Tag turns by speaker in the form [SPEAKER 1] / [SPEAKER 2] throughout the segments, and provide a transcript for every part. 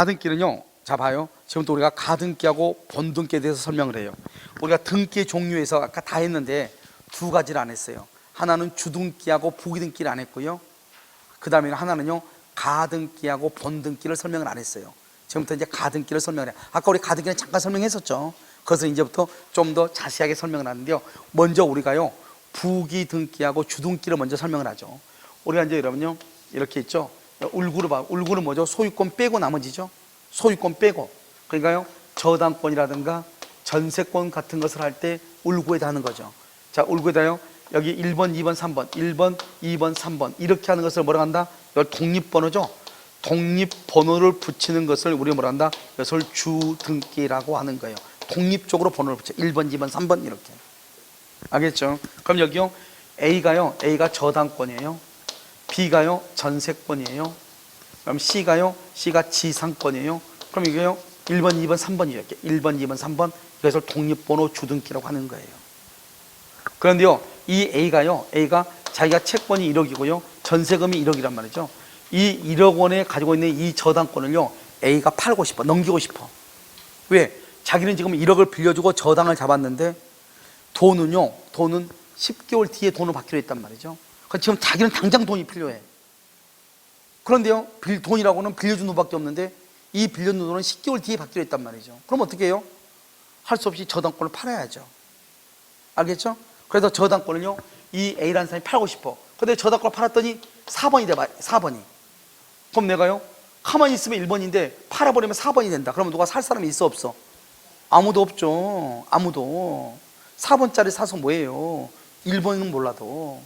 [SPEAKER 1] 가등기는요, 자 봐요. 지금부터 우리가 가등기하고 본등기에 대해서 설명을 해요. 우리가 등기의 종류에서 아까 다 했는데 두 가지를 안 했어요. 하나는 주등기하고 부기등기를 안 했고요, 그 다음에 하나는요 가등기하고 본등기를 설명을 안 했어요. 지금부터 이제 가등기를 설명을 해요. 아까 우리 가등기는 잠깐 설명했었죠. 그것을 이제부터 좀 더 자세하게 설명을 하는데요, 먼저 우리가요 부기등기하고 주등기를 먼저 설명을 하죠. 우리가 이제 여러분요 이렇게 있죠. 울구를 봐. 울구는 뭐죠? 소유권 빼고 나머지죠. 소유권 빼고. 그러니까요 저당권이라든가 전세권 같은 것을 할 때 울구에다 하는 거죠. 자, 울구에다요 여기 1번, 2번, 3번 1번, 2번, 3번 이렇게 하는 것을 뭐라 한다? 이걸 독립번호죠. 독립번호를 붙이는 것을 우리가 뭐라 한다? 이것을 주등기라고 하는 거예요. 독립적으로 번호를 붙여. 1번, 2번, 3번 이렇게. 알겠죠? 그럼 여기요 A가 저당권이에요. B가요 전세권이에요. 그럼 C가 지상권이에요. 그럼 이게요 1번, 2번, 3번이죠. 이렇게 1번, 2번, 3번 이것을 독립번호 주등기라고 하는 거예요. 그런데요 이 A가 자기가 채권이 1억이고요 전세금이 1억이란 말이죠. 이 1억 원에 가지고 있는 이 저당권을요 A가 팔고 싶어, 넘기고 싶어. 왜? 자기는 지금 1억을 빌려주고 저당을 잡았는데 돈은 10개월 뒤에 돈을 받기로 했단 말이죠. 지금 자기는 당장 돈이 필요해. 그런데요 돈이라고는 빌려준 돈밖에 없는데 이 빌려준 돈은 10개월 뒤에 받기로 했단 말이죠. 그럼 어떻게 해요? 할 수 없이 저당권을 팔아야죠. 알겠죠? 그래서 저당권을요 이 A라는 사람이 팔고 싶어. 근데 저당권을 팔았더니 4번이 돼. 4번이. 그럼 내가요 가만히 있으면 1번인데 팔아버리면 4번이 된다. 그러면 누가 살 사람이 있어 없어? 아무도 없죠. 아무도. 4번짜리 사서 뭐예요? 1번은 몰라도.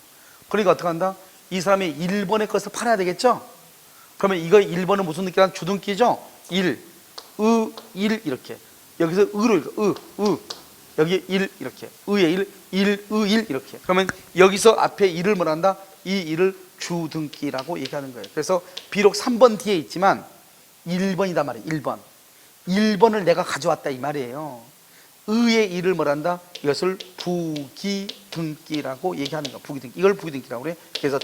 [SPEAKER 1] 그러니까 어떻게 한다? 이 사람이 1번의 것을 팔아야 되겠죠? 그러면 이거 1번은 무슨 느낌이란 주등기죠? 1 이렇게. 여기서 으로 읽어. 여기 1 이렇게. 의의 1 이렇게. 그러면 여기서 앞에 1을 뭐라 한다? 이 1을 주등기라고 얘기하는 거예요. 그래서 비록 3번 뒤에 있지만 1번이다 말이에요. 1번. 1번을 내가 가져왔다 이 말이에요. 의의 1을 뭐라 한다? 이것을 부기등기라고 얘기하는 거예요. 부기등기. 이걸 부기등기라고 그래. 그래서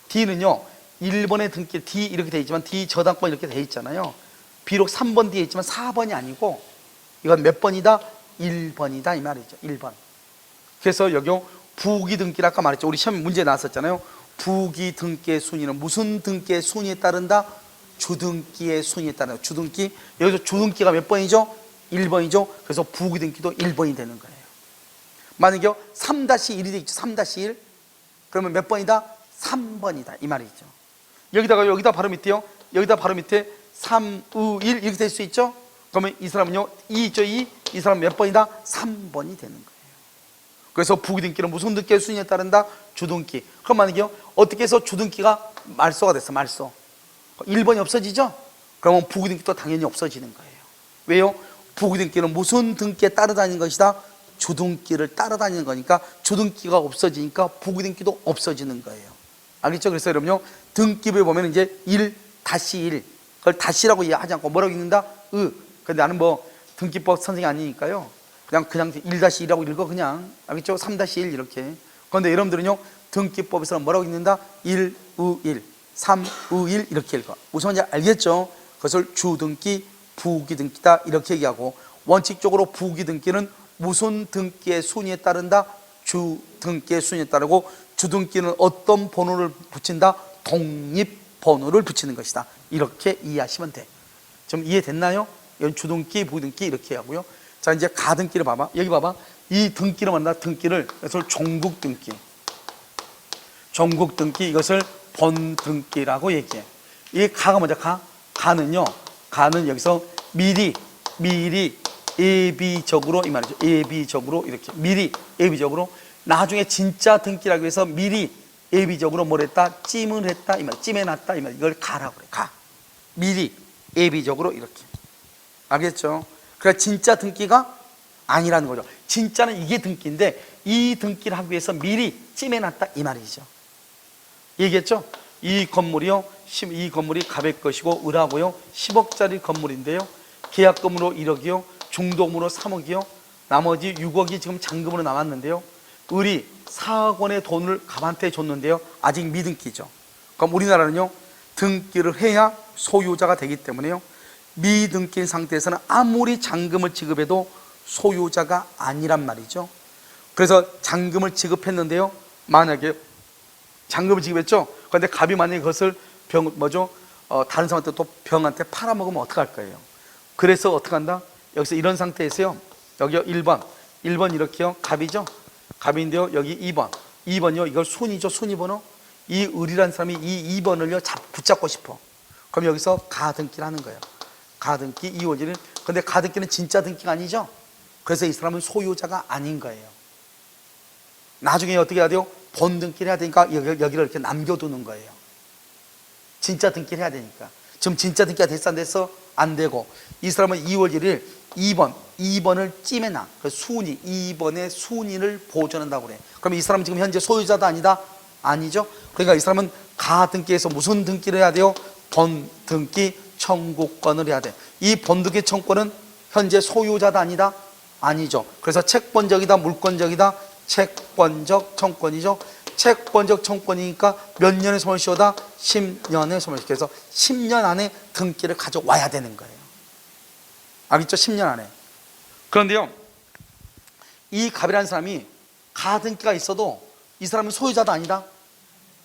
[SPEAKER 1] D는요 1번의 등기 D 이렇게 돼 있지만 D 저당권 이렇게 돼 있잖아요. 비록 3번 뒤에 있지만 4번이 아니고 이건 몇 번이다? 1번이다 이 말이죠. 1번. 그래서 여기 부기등기라 아까 말했죠. 우리 시험 문제 나왔었잖아요. 부기등기의 순위는 무슨 등기의 순위에 따른다? 주등기의 순위에 따른다. 주등기. 여기서 주등기가 몇 번이죠? 1번이죠. 그래서 부기등기도 1번이 되는 거예요. 만약에 3-1이 돼 있죠. 3-1. 그러면 몇 번이다? 3번이다 이 말이죠. 여기다 바로 밑에요. 여기다 바로 밑에 3, 1 이렇게 될 수 있죠. 그러면 이 사람은요 2 있죠. 이 사람은 몇 번이다? 3번이 되는 거예요. 그래서 부기등기는 무슨 등기의 순위에 따른다? 주등기. 그럼 만약에 어떻게 해서 주등기가 말소가 됐어. 말소 1번이 없어지죠. 그러면 부기등기도 당연히 없어지는 거예요. 왜요? 부기등기는 무슨 등기에 따라다니는 것이다? 주등기를 따라다니는 거니까 주등기가 없어지니까 부기등기도 없어지는 거예요. 알겠죠? 그래서 여러분요 등기부에 보면 이제 1-1 그걸 다시라고 하지 않고 뭐라고 읽는다? 근데 나는 뭐 등기법 선생이 아니니까요 그냥 1-1이라고 읽어. 그냥. 알겠죠? 3-1 이렇게. 그런데 여러분들은요 등기법에서는 뭐라고 읽는다? 1, 3, 1 이렇게 읽어. 무슨 말인지 알겠죠? 그것을 주등기, 부기등기다 이렇게 얘기하고, 원칙적으로 부기등기는 무슨 등기의 순위에 따른다? 주등기의 순위에 따르고, 주등기는 어떤 번호를 붙인다? 독립번호를 붙이는 것이다. 이렇게 이해하시면 돼. 좀 이해됐나요? 이건 주등기, 부기등기 이렇게 하고요. 자, 이제 가등기를 봐봐. 여기 봐봐. 이 등기를 만나 등기를 이것을 종국등기. 종국등기 이것을 본등기라고 얘기해. 이 가가 먼저 가는요. 가는 여기서 미리 예비적으로 이 말이죠. 예비적으로 이렇게 미리 예비적으로 나중에 진짜 등기라고 해서 미리 예비적으로 뭘 했다? 찜을 했다 이 말. 찜해놨다 이 말. 이걸 가라고 그래. 가. 미리 예비적으로 이렇게. 알겠죠? 그러니까 진짜 등기가 아니라는 거죠. 진짜는 이게 등기인데 이 등기를 하기 위해서 미리 찜해놨다 이 말이죠. 얘기했죠? 이 건물이 갑의 것이고 을하고요 10억짜리 건물인데요 계약금으로 1억이요 중도금으로 3억이요 나머지 6억이 지금 잔금으로 남았는데요 을이 4억 원의 돈을 갑한테 줬는데요 아직 미등기죠. 그럼 우리나라는요 등기를 해야 소유자가 되기 때문에요 미등기인 상태에서는 아무리 잔금을 지급해도 소유자가 아니란 말이죠. 그래서 잔금을 지급했는데요, 만약에 잔금을 지급했죠. 그런데 갑이 만약에 그것을 다른 사람한테 또 병한테 팔아먹으면 어떡할 거예요? 그래서 어떻게 한다? 여기서 이런 상태에서요, 여기 1번 이렇게요, 갑이죠. 갑인데요, 여기 2번이요, 이걸 순이죠, 순위번호. 이 을이라는 사람이 이 2번을요 붙잡고 싶어. 그럼 여기서 가등기를 하는 거예요. 가등기, 이월지는. 근데 가등기는 진짜 등기가 아니죠. 그래서 이 사람은 소유자가 아닌 거예요. 나중에 어떻게 해야 돼요? 본등기를 해야 되니까 여기를 이렇게 남겨두는 거예요. 진짜 등기를 해야 되니까. 지금 진짜 등기가 됐어 안 됐어? 안 되고, 이 사람은 2월 1일 2번을 찜해놔. 그 순위, 2번의 순위를 보존한다고 그래. 그럼 이 사람은 지금 현재 소유자도 아니다? 아니죠. 그러니까 이 사람은 가등기에서 무슨 등기를 해야 돼요? 본등기 청구권을 해야 돼. 이 본등기 청구권은 현재 소유자도 아니다? 아니죠. 그래서 채권적이다, 물권적이다? 채권적 청구권이죠. 채권적 청구권이니까 몇 년의 소멸시효다? 10년의 소멸시효. 그래서 10년 안에 등기를 가져와야 되는 거예요. 알겠죠? 10년 안에. 그런데요, 이 갑이라는 사람이 가등기가 있어도 이 사람은 소유자도 아니다?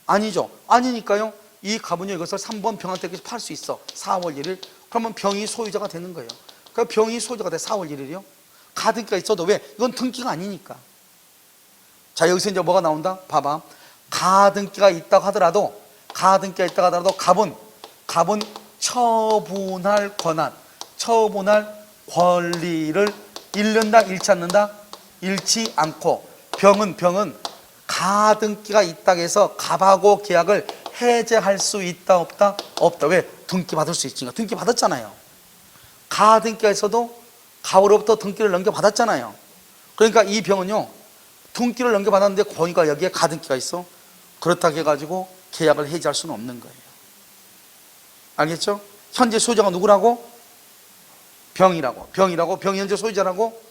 [SPEAKER 1] 아니죠. 아니니까요, 이 갑은요 이것을 3번 병한테 팔 수 있어. 4월 1일. 그러면 병이 소유자가 되는 거예요. 그러니까 병이 소유자가 돼. 4월 1일이요. 가등기가 있어도 왜? 이건 등기가 아니니까. 자, 여기서 이제 뭐가 나온다? 봐봐. 가등기가 있다고 하더라도 갑은 처분할 권한, 처분할 권리를 잃는다, 잃지 않는다? 잃지 않고, 병은 가등기가 있다고 해서 갑하고 계약을 해제할 수 있다, 없다? 없다. 왜? 등기 받을 수 있으니까. 등기 받았잖아요. 가등기가 있어도 갑으로부터 등기를 넘겨받았잖아요. 그러니까 이 병은요, 등기를 넘겨받았는데 보니까 여기에 가등기가 있어. 그렇다고 해가지고 계약을 해지할 수는 없는 거예요. 알겠죠? 현재 소유자가 누구라고? 병이 현재 소유자라고?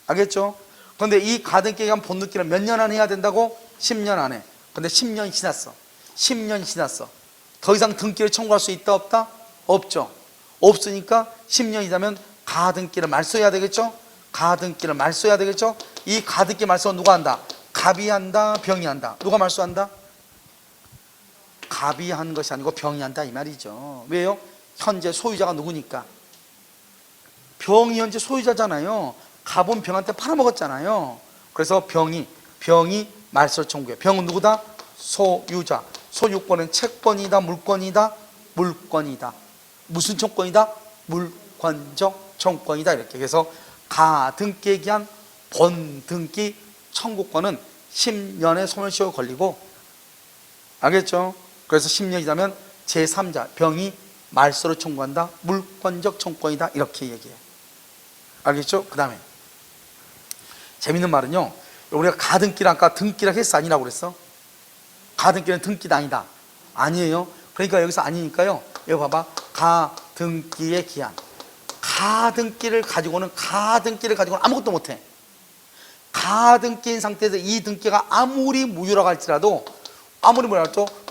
[SPEAKER 1] 알겠죠? 그런데 이 가등기에 의한 본등기를 몇 년 안에 해야 된다고? 10년 안에. 근데 10년이 지났어. 10년이 지났어. 더 이상 등기를 청구할 수 있다, 없다? 없죠. 없으니까 10년이 지나면 가등기를 말소해야 되겠죠? 가등기를 말소해야 되겠죠? 이 가등기 말소는 누가 한다? 갑이 한다, 병이 한다? 누가 말소한다? 갑이 한 것이 아니고 병이 한다, 이 말이죠. 왜요? 현재 소유자가 누구니까? 병이 현재 소유자잖아요. 갑은 병한테 팔아먹었잖아요. 그래서 병이 말소를 청구해. 병은 누구다? 소유자. 소유권은 채권이다, 물권이다? 물권이다. 무슨 청권이다? 물권적 청권이다. 이렇게. 그래서 가등기에 기한 본등기 청구권은 10년의 소멸시효가 걸리고, 알겠죠? 그래서 10년이 지나면 제3자 병이 말소를 청구한다, 물권적 청권이다, 이렇게 얘기해요. 알겠죠? 그 다음에 재밌는 말은요, 우리가 가등기를 아까 등기라고 했어, 아니라고 그랬어? 가등기는 등기가 아니다. 아니에요. 그러니까 여기서 아니니까요, 여기 봐봐. 가등기의 기한. 가등기를 가지고는 아무것도 못해. 가등기인 상태에서 이 등기가 아무리 무효라고 할지라도,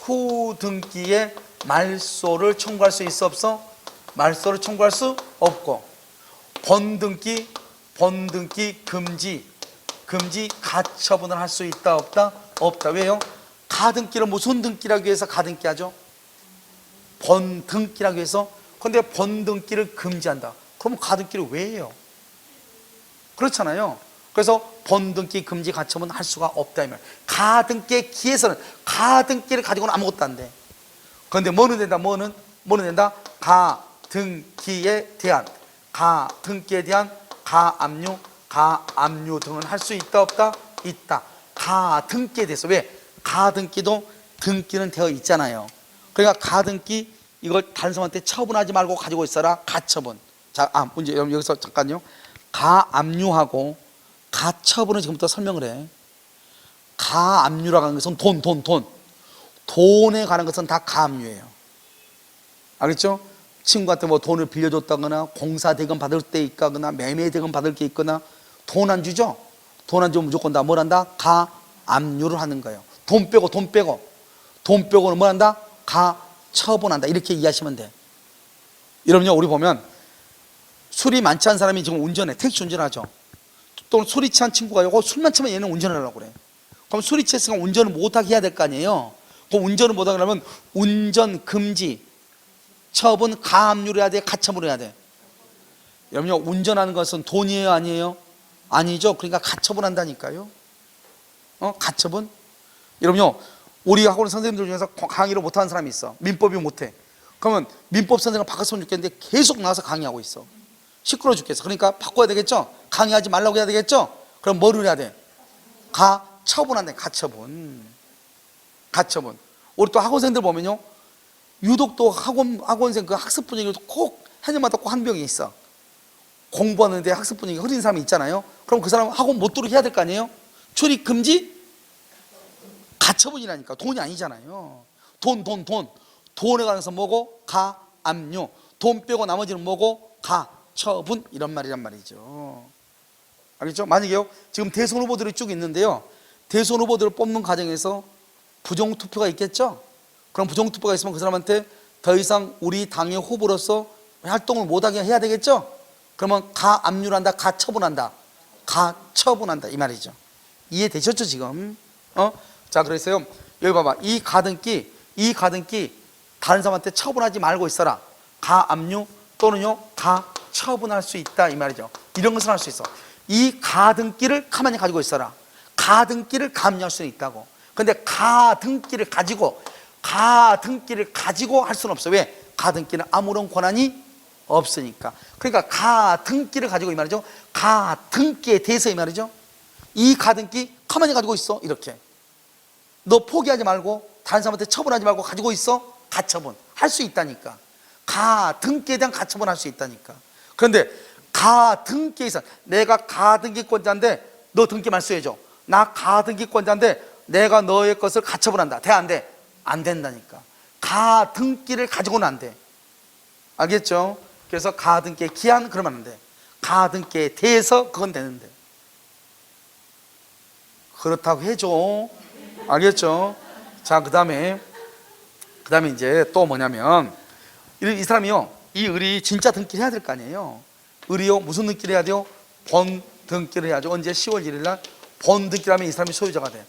[SPEAKER 1] 후등기에 말소를 청구할 수 있어, 없어? 말소를 청구할 수 없고, 본등기 금지 가처분을 할 수 있다, 없다? 없다. 왜요? 가등기를 무슨 등기라고 해서 가등기 하죠? 본등기라고 해서. 근데 본등기를 금지한다. 그럼 가등기를 왜 해요? 그렇잖아요. 그래서 본등기 금지 가처분 할 수가 없다, 이 말. 가등기에 기해서는, 가등기를 가지고는 아무것도 안 돼. 그런데 뭐는 된다? 뭐는 된다? 가등기에 대한 가압류 등은 할 수 있다, 없다? 있다. 가등기에 대해서. 왜? 가등기도 등기는 되어 있잖아요. 그러니까 가등기, 이걸 다른 사람한테 처분하지 말고 가지고 있어라. 가처분. 자, 문제 여기서 잠깐요. 가압류하고 가처분을 지금부터 설명을 해. 가압류라고 하는 것은 돈에 관한 것은 다 가압류예요. 알겠죠? 친구한테 뭐 돈을 빌려줬다거나, 공사대금 받을 때 있거나, 매매대금 받을 게 있거나, 돈 안 주죠? 돈 안 주면 무조건 다 뭘 한다? 가압류를 하는 거예요. 돈 빼고는 뭘 한다? 가처분한다. 이렇게 이해하시면 돼. 여러분요, 우리 보면 술이 많지 않은 사람이 지금 운전해. 택시 운전하죠. 또 술이 취한 친구가 요거 술만 치면 얘는 운전을 하려고 그래. 그럼 술이 취했으니까 운전을 못하게 해야 될 거 아니에요. 그럼 운전을 못하게 하려면 운전 금지, 처분 가압류를 해야 돼, 가처분을 해야 돼. 여러분요, 운전하는 것은 돈이에요, 아니에요? 아니죠. 그러니까 가처분한다니까요. 가처분. 여러분요, 우리 학원 선생님들 중에서 강의를 못하는 사람이 있어. 민법이 못해. 그러면 민법 선생님을 바꿨으면 좋겠는데 계속 나와서 강의하고 있어. 시끄러워 죽겠어. 그러니까 바꿔야 되겠죠. 강의하지 말라고 해야 되겠죠. 그럼 뭐를 해야 돼? 가처분한다. 가처분. 가처분. 우리 또 학원생들 보면요, 유독 또 학원생 그 학습 분위기도 꼭 해년마다 꼭 한 명이 있어. 공부하는데 학습 분위기 흐린 사람이 있잖아요. 그럼 그 사람 학원 못 들어오게 해야 될 거 아니에요? 출입 금지? 가처분이라니까. 돈이 아니잖아요. 돈에 관해서 뭐고? 가압류. 돈 빼고 나머지는 뭐고? 가처분. 이런 말이란 말이죠. 알겠죠? 만약에요, 지금 대선 후보들이 쭉 있는데요, 대선 후보들을 뽑는 과정에서 부정투표가 있겠죠? 그럼 부정투표가 있으면 그 사람한테 더 이상 우리 당의 후보로서 활동을 못하게 해야 되겠죠? 그러면 가압류한다, 가처분한다. 가처분한다 이 말이죠. 이해되셨죠 지금? 자, 그래서요, 여기 봐봐. 이 가등기 다른 사람한테 처분하지 말고 있어라. 가압류 또는요 가처분할 수 있다 이 말이죠. 이런 것을 할 수 있어. 이 가등기를 가만히 가지고 있어라. 가등기를 가압류할 수 있다고. 근데 가등기를 가지고 할 수는 없어. 왜? 가등기는 아무런 권한이 없으니까. 그러니까 가등기를 가지고 이 말이죠. 가등기에 대해서 이 말이죠. 이 가등기 가만히 가지고 있어. 이렇게 너 포기하지 말고 다른 사람한테 처분하지 말고 가지고 있어. 가처분 할 수 있다니까. 가등기에 대한 가처분 할 수 있다니까. 그런데 가등기에서 내가 가등기권자인데 너 등기 말소해줘. 나 가등기권자인데 내가 너의 것을 가처분한다. 돼, 안 돼? 안 된다니까. 가등기를 가지고는 안 돼. 알겠죠? 그래서 가등기의 기한 그러면 안 돼. 가등기에 대해서 그건 되는데. 그렇다고 해줘. 알겠죠? 자, 그 다음에 이제 또 뭐냐면, 이 사람이요, 이 을이 진짜 등기를 해야 될 거 아니에요. 을이요, 무슨 등기를 해야 돼요? 본 등기를 해야죠. 언제? 10월 1일 날 본 등기를 하면 이 사람이 소유자가 돼.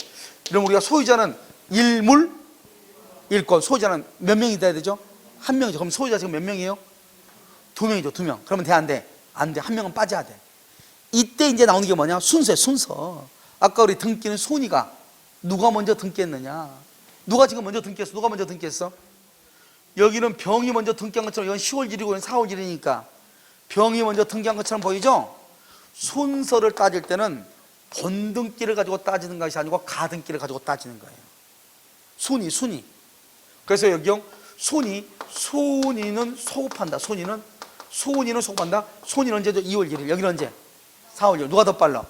[SPEAKER 1] 그럼 우리가 소유자는 일물, 일권. 소유자는 몇 명이 돼야 되죠? 한 명이죠. 그럼 소유자 지금 몇 명이에요? 2명이죠. 2명. 그러면 돼, 안 돼? 안 돼. 한 명은 빠져야 돼. 이때 이제 나오는 게 뭐냐? 순서예요, 순서. 아까 우리 등기는 손이가 누가 먼저 등기했느냐? 누가 지금 먼저 등기했어? 누가 먼저 등기했어? 여기는 병이 먼저 등기한 것처럼, 이건 10월 1일이고 이건 4월 1일이니까 병이 먼저 등기한 것처럼 보이죠? 순서를 따질 때는 본등기를 가지고 따지는 것이 아니고 가등기를 가지고 따지는 거예요. 순위. 그래서 여기요, 순위는 소급한다. 순위는 소급한다. 순위는 언제죠? 2월 1일. 여기는 언제? 4월 1일. 누가 더 빨라?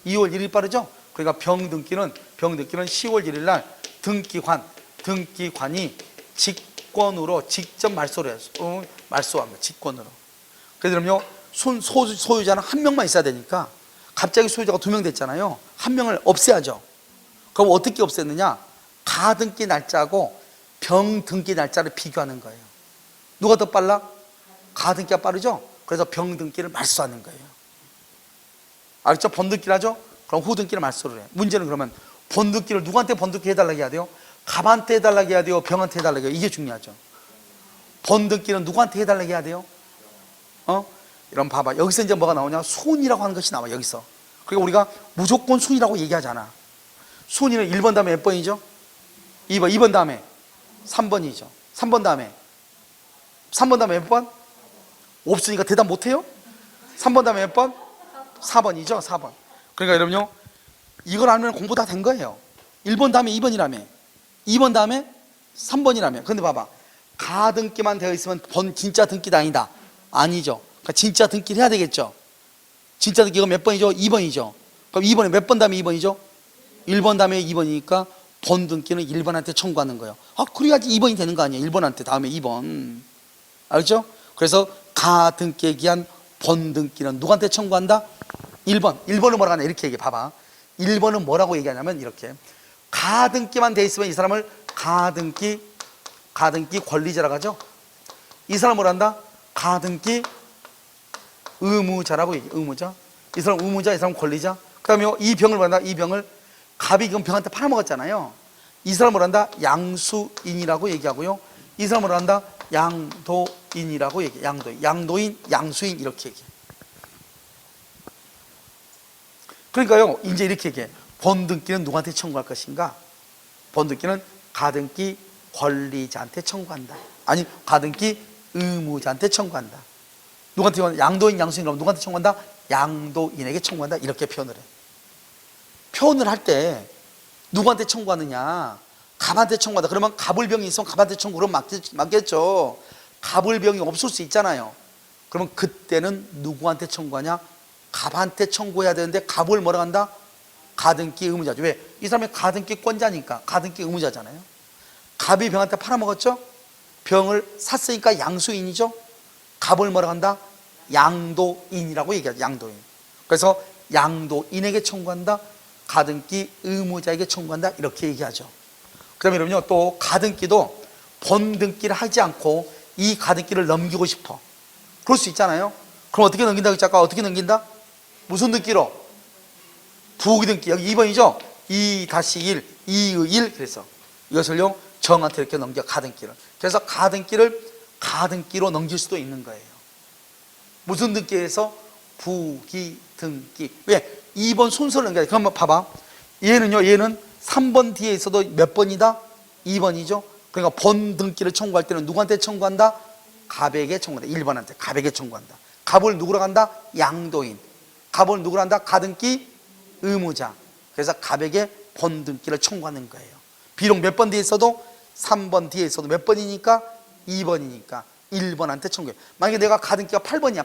[SPEAKER 1] 2월 1일 빠르죠? 그러니까 병등기는 10월 1일 날 등기관이 직권으로 직접 말소를 해요. 말소합니다. 직권으로. 그래서 그럼요, 소유자는 한 명만 있어야 되니까 갑자기 소유자가 2명 됐잖아요. 한 명을 없애야죠. 그럼 어떻게 없앴느냐? 가등기 날짜하고 병등기 날짜를 비교하는 거예요. 누가 더 빨라? 가등기가 빠르죠? 그래서 병등기를 말소하는 거예요. 알겠죠? 본등기를 하죠? 그럼 후등기를 말소를 해. 문제는 그러면 본등기를 누구한테 본등기 해달라고 해야 돼요? 갑한테 해달라고 해야 돼요? 병한테 해달라고 해야 돼요? 이게 중요하죠. 본등기는 누구한테 해달라고 해야 돼요? 이런 봐봐. 여기서 이제 뭐가 나오냐? 순이라고 하는 것이 나와. 여기서. 그러니까 우리가 무조건 순이라고 얘기하잖아. 순위는 1번 다음에 몇 번이죠? 2번 다음에 3번이죠. 3번 다음에 몇 번? 없으니까 대답 못해요? 3번 다음에 몇 번? 4번이죠. 4번. 그러니까 여러분요, 이걸 알면 공부 다 된 거예요. 1번 다음에 2번이라며, 2번 다음에 3번이라며. 그런데 봐봐, 가등기만 되어 있으면 진짜 등기가 아니다. 아니죠. 그러니까 진짜 등기를 해야 되겠죠. 진짜 등기가 몇 번이죠? 2번이죠. 그럼 2번에 몇 번 다음에 2번이죠? 1번 다음에 2번이니까 본등기는 1번한테 청구하는 거예요. 그래야지 2번이 되는 거 아니에요. 1번한테 다음에 2번. 알죠? 그래서 가등기에 기한 본등기는 누구한테 청구한다? 1번은 뭐라고 하냐? 이렇게 얘기해. 봐봐. 1번은 뭐라고 얘기하냐면 이렇게, 가등기만 돼 있으면 이 사람을 가등기 권리자라고 하죠. 이 사람을 뭐라 한다? 가등기 의무자라고 얘기해. 의무자. 이 사람 의무자, 이 사람 권리자. 그 다음에 이 병을 뭐란다? 이 병을 갑이 그 병한테 팔아먹었잖아요. 이 사람을 한다? 양수인이라고 얘기하고요. 이 사람을 한다? 양도인이라고 얘기해. 양도인, 양수인 이렇게 얘기해. 그러니까요, 이제 이렇게 얘기해. 번등기는 누구한테 청구할 것인가? 번등기는 가등기 권리자한테 청구한다. 아니, 가등기 의무자한테 청구한다. 누구한테 청구한다? 양도인, 양수인이라면 누구한테 청구한다? 양도인에게 청구한다. 이렇게 표현을 해. 표현을 할 때 누구한테 청구하느냐? 갑한테 청구한다. 그러면 갑을병이 있으면 갑한테 청구, 그럼 맞겠죠. 갑을병이 없을 수 있잖아요. 그러면 그때는 누구한테 청구하냐? 갑한테 청구해야 되는데 갑을 뭐라 한다? 가등기 의무자죠. 왜? 이 사람이 가등기권자니까. 가등기 의무자잖아요. 갑이 병한테 팔아먹었죠? 병을 샀으니까 양수인이죠. 갑을 뭐라 한다? 양도인이라고 얘기하죠. 양도인. 그래서 양도인에게 청구한다. 가등기 의무자에게 청구한다. 이렇게 얘기하죠. 그 다음에 여러분요, 또 가등기도 번등기를 하지 않고 이 가등기를 넘기고 싶어. 그럴 수 있잖아요. 그럼 어떻게 넘긴다고 했죠? 아까 어떻게 넘긴다? 무슨 등기로? 부기등기. 여기 2번이죠? 2-1, 2의 1. 그래서 이것을요, 정한테 이렇게 넘겨, 가등기를. 그래서 가등기를 가등기로 넘길 수도 있는 거예요. 무슨 등기에서? 부기등기. 왜? 2번 순서를 넘겨야 돼. 그럼 한번 봐봐. 얘는요, 얘는 3번 뒤에 있어도 몇 번이다? 2번이죠? 그러니까 번등기를 청구할 때는 누구한테 청구한다? 갑에게 청구한다. 1번한테 갑에게 청구한다. 갑을 누구로 간다? 양도인. 갑을 누구로 한다? 가등기 의무자. 그래서 갑에게 번등기를 청구하는 거예요. 비록 몇 번 뒤에 있어도 3번 뒤에 있어도 몇 번이니까? 2번이니까 1번한테 청구해. 만약에 내가 가등기가 8번이야.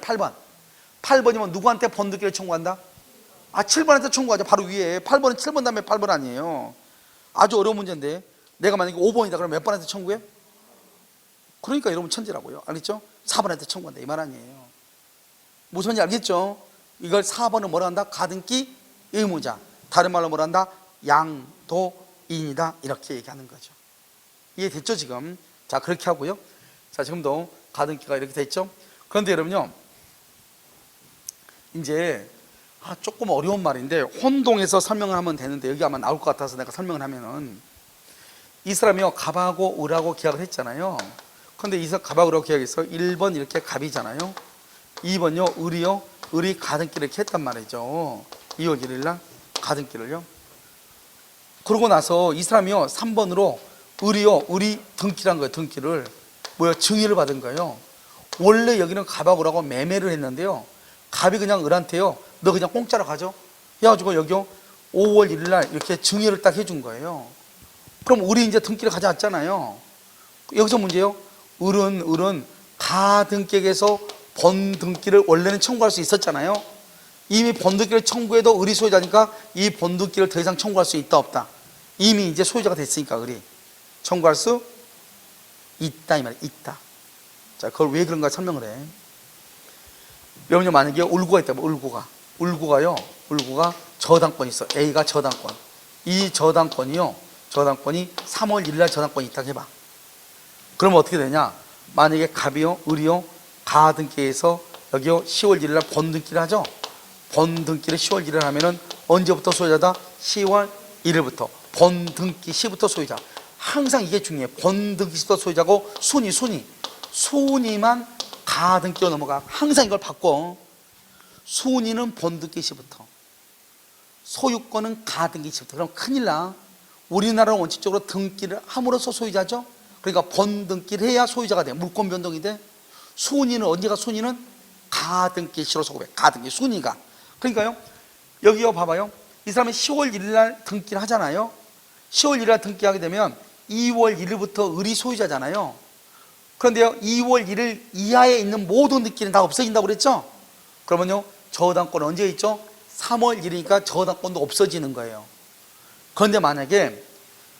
[SPEAKER 1] 8번이면 누구한테 번등기를 청구한다? 7번한테 청구하죠. 바로 위에. 8번은 7번 다음에 8번 아니에요. 아주 어려운 문제인데 내가 만약에 5번이다 그러면 몇 번한테 청구해? 그러니까 여러분 천재라고요. 알겠죠? 4번한테 청구한다 이 말 아니에요. 무슨 말인지 알겠죠? 이걸 4번은 뭐라 한다? 가등기 의무자. 다른 말로 뭐라 한다? 양도인이다. 이렇게 얘기하는 거죠. 이해됐죠 지금? 자, 그렇게 하고요. 자, 지금도 가등기가 이렇게 됐죠? 그런데 여러분요, 이제 조금 어려운 말인데 혼동해서 설명을 하면 되는데 여기 아마 나올 것 같아서 내가 설명을 하면은, 이 사람이요, 갑하고 을하고 계약을 했잖아요. 그런데 이 사람 갑하고 을하고 계약해서 1번 이렇게 갑이잖아요. 2번요, 을이요. 을이 가등기를 이렇게 했단 말이죠. 2월 1일 날 가등기를요. 그러고 나서 이 사람이요, 3번으로 을이요, 을이 등기란 거예요. 등기를 뭐야, 증여를 받은 거예요. 원래 여기는 갑하고 을하고 매매를 했는데요, 갑이 그냥 을한테요, 너 그냥 공짜로 가져. 해가지고 여기요, 5월 1일 날 이렇게 증여를 딱 해준 거예요. 그럼 을이 이제 등기를 가져왔잖아요. 여기서 문제요, 을은 가등기에게서 번등기를 원래는 청구할 수 있었잖아요. 이미 번등기를 청구해도 을이 소유자니까 이 번등기를 더 이상 청구할 수 있다 없다? 이미 이제 소유자가 됐으니까 을이 청구할 수 있다 이 말이에요. 있다. 자, 그걸 왜 그런가 설명을 해. 여러분이 만약에 울고가 있다면, 울고가요, 울고가 저당권이 있어. A가 저당권. 이 저당권이 3월 1일 날 저당권이 있다고 해봐. 그러면 어떻게 되냐? 만약에 갑이요, 을이요, 가등기에서 여기요, 10월 1일 날 번등기를 하죠. 번등기를 10월 1일 하면은 언제부터 소유자다? 10월 1일부터. 번등기 시부터 소유자. 항상 이게 중요해. 번등기 시부터 소유자고, 순위만 가등기로 넘어가. 항상 이걸 바꿔. 순위는 번등기 시부터, 소유권은 가등기 시부터. 그럼 큰일 나. 우리나라는 원칙적으로 등기를 함으로써 소유자죠. 그러니까 번등기를 해야 소유자가 돼. 물권 변동이 돼. 순위는 언제가? 순위는 가등기 시로 소급해. 가등기 순위가. 그러니까요, 여기요 봐봐요. 이 사람이 10월 1일 날 등기를 하잖아요. 10월 1일 날 등기하게 되면 2월 1일부터 을이 소유자잖아요. 그런데요, 2월 1일 이하에 있는 모든 등기는 다 없어진다고 그랬죠. 그러면요, 저당권은 언제 있죠? 3월 1일이니까 저당권도 없어지는 거예요. 그런데 만약에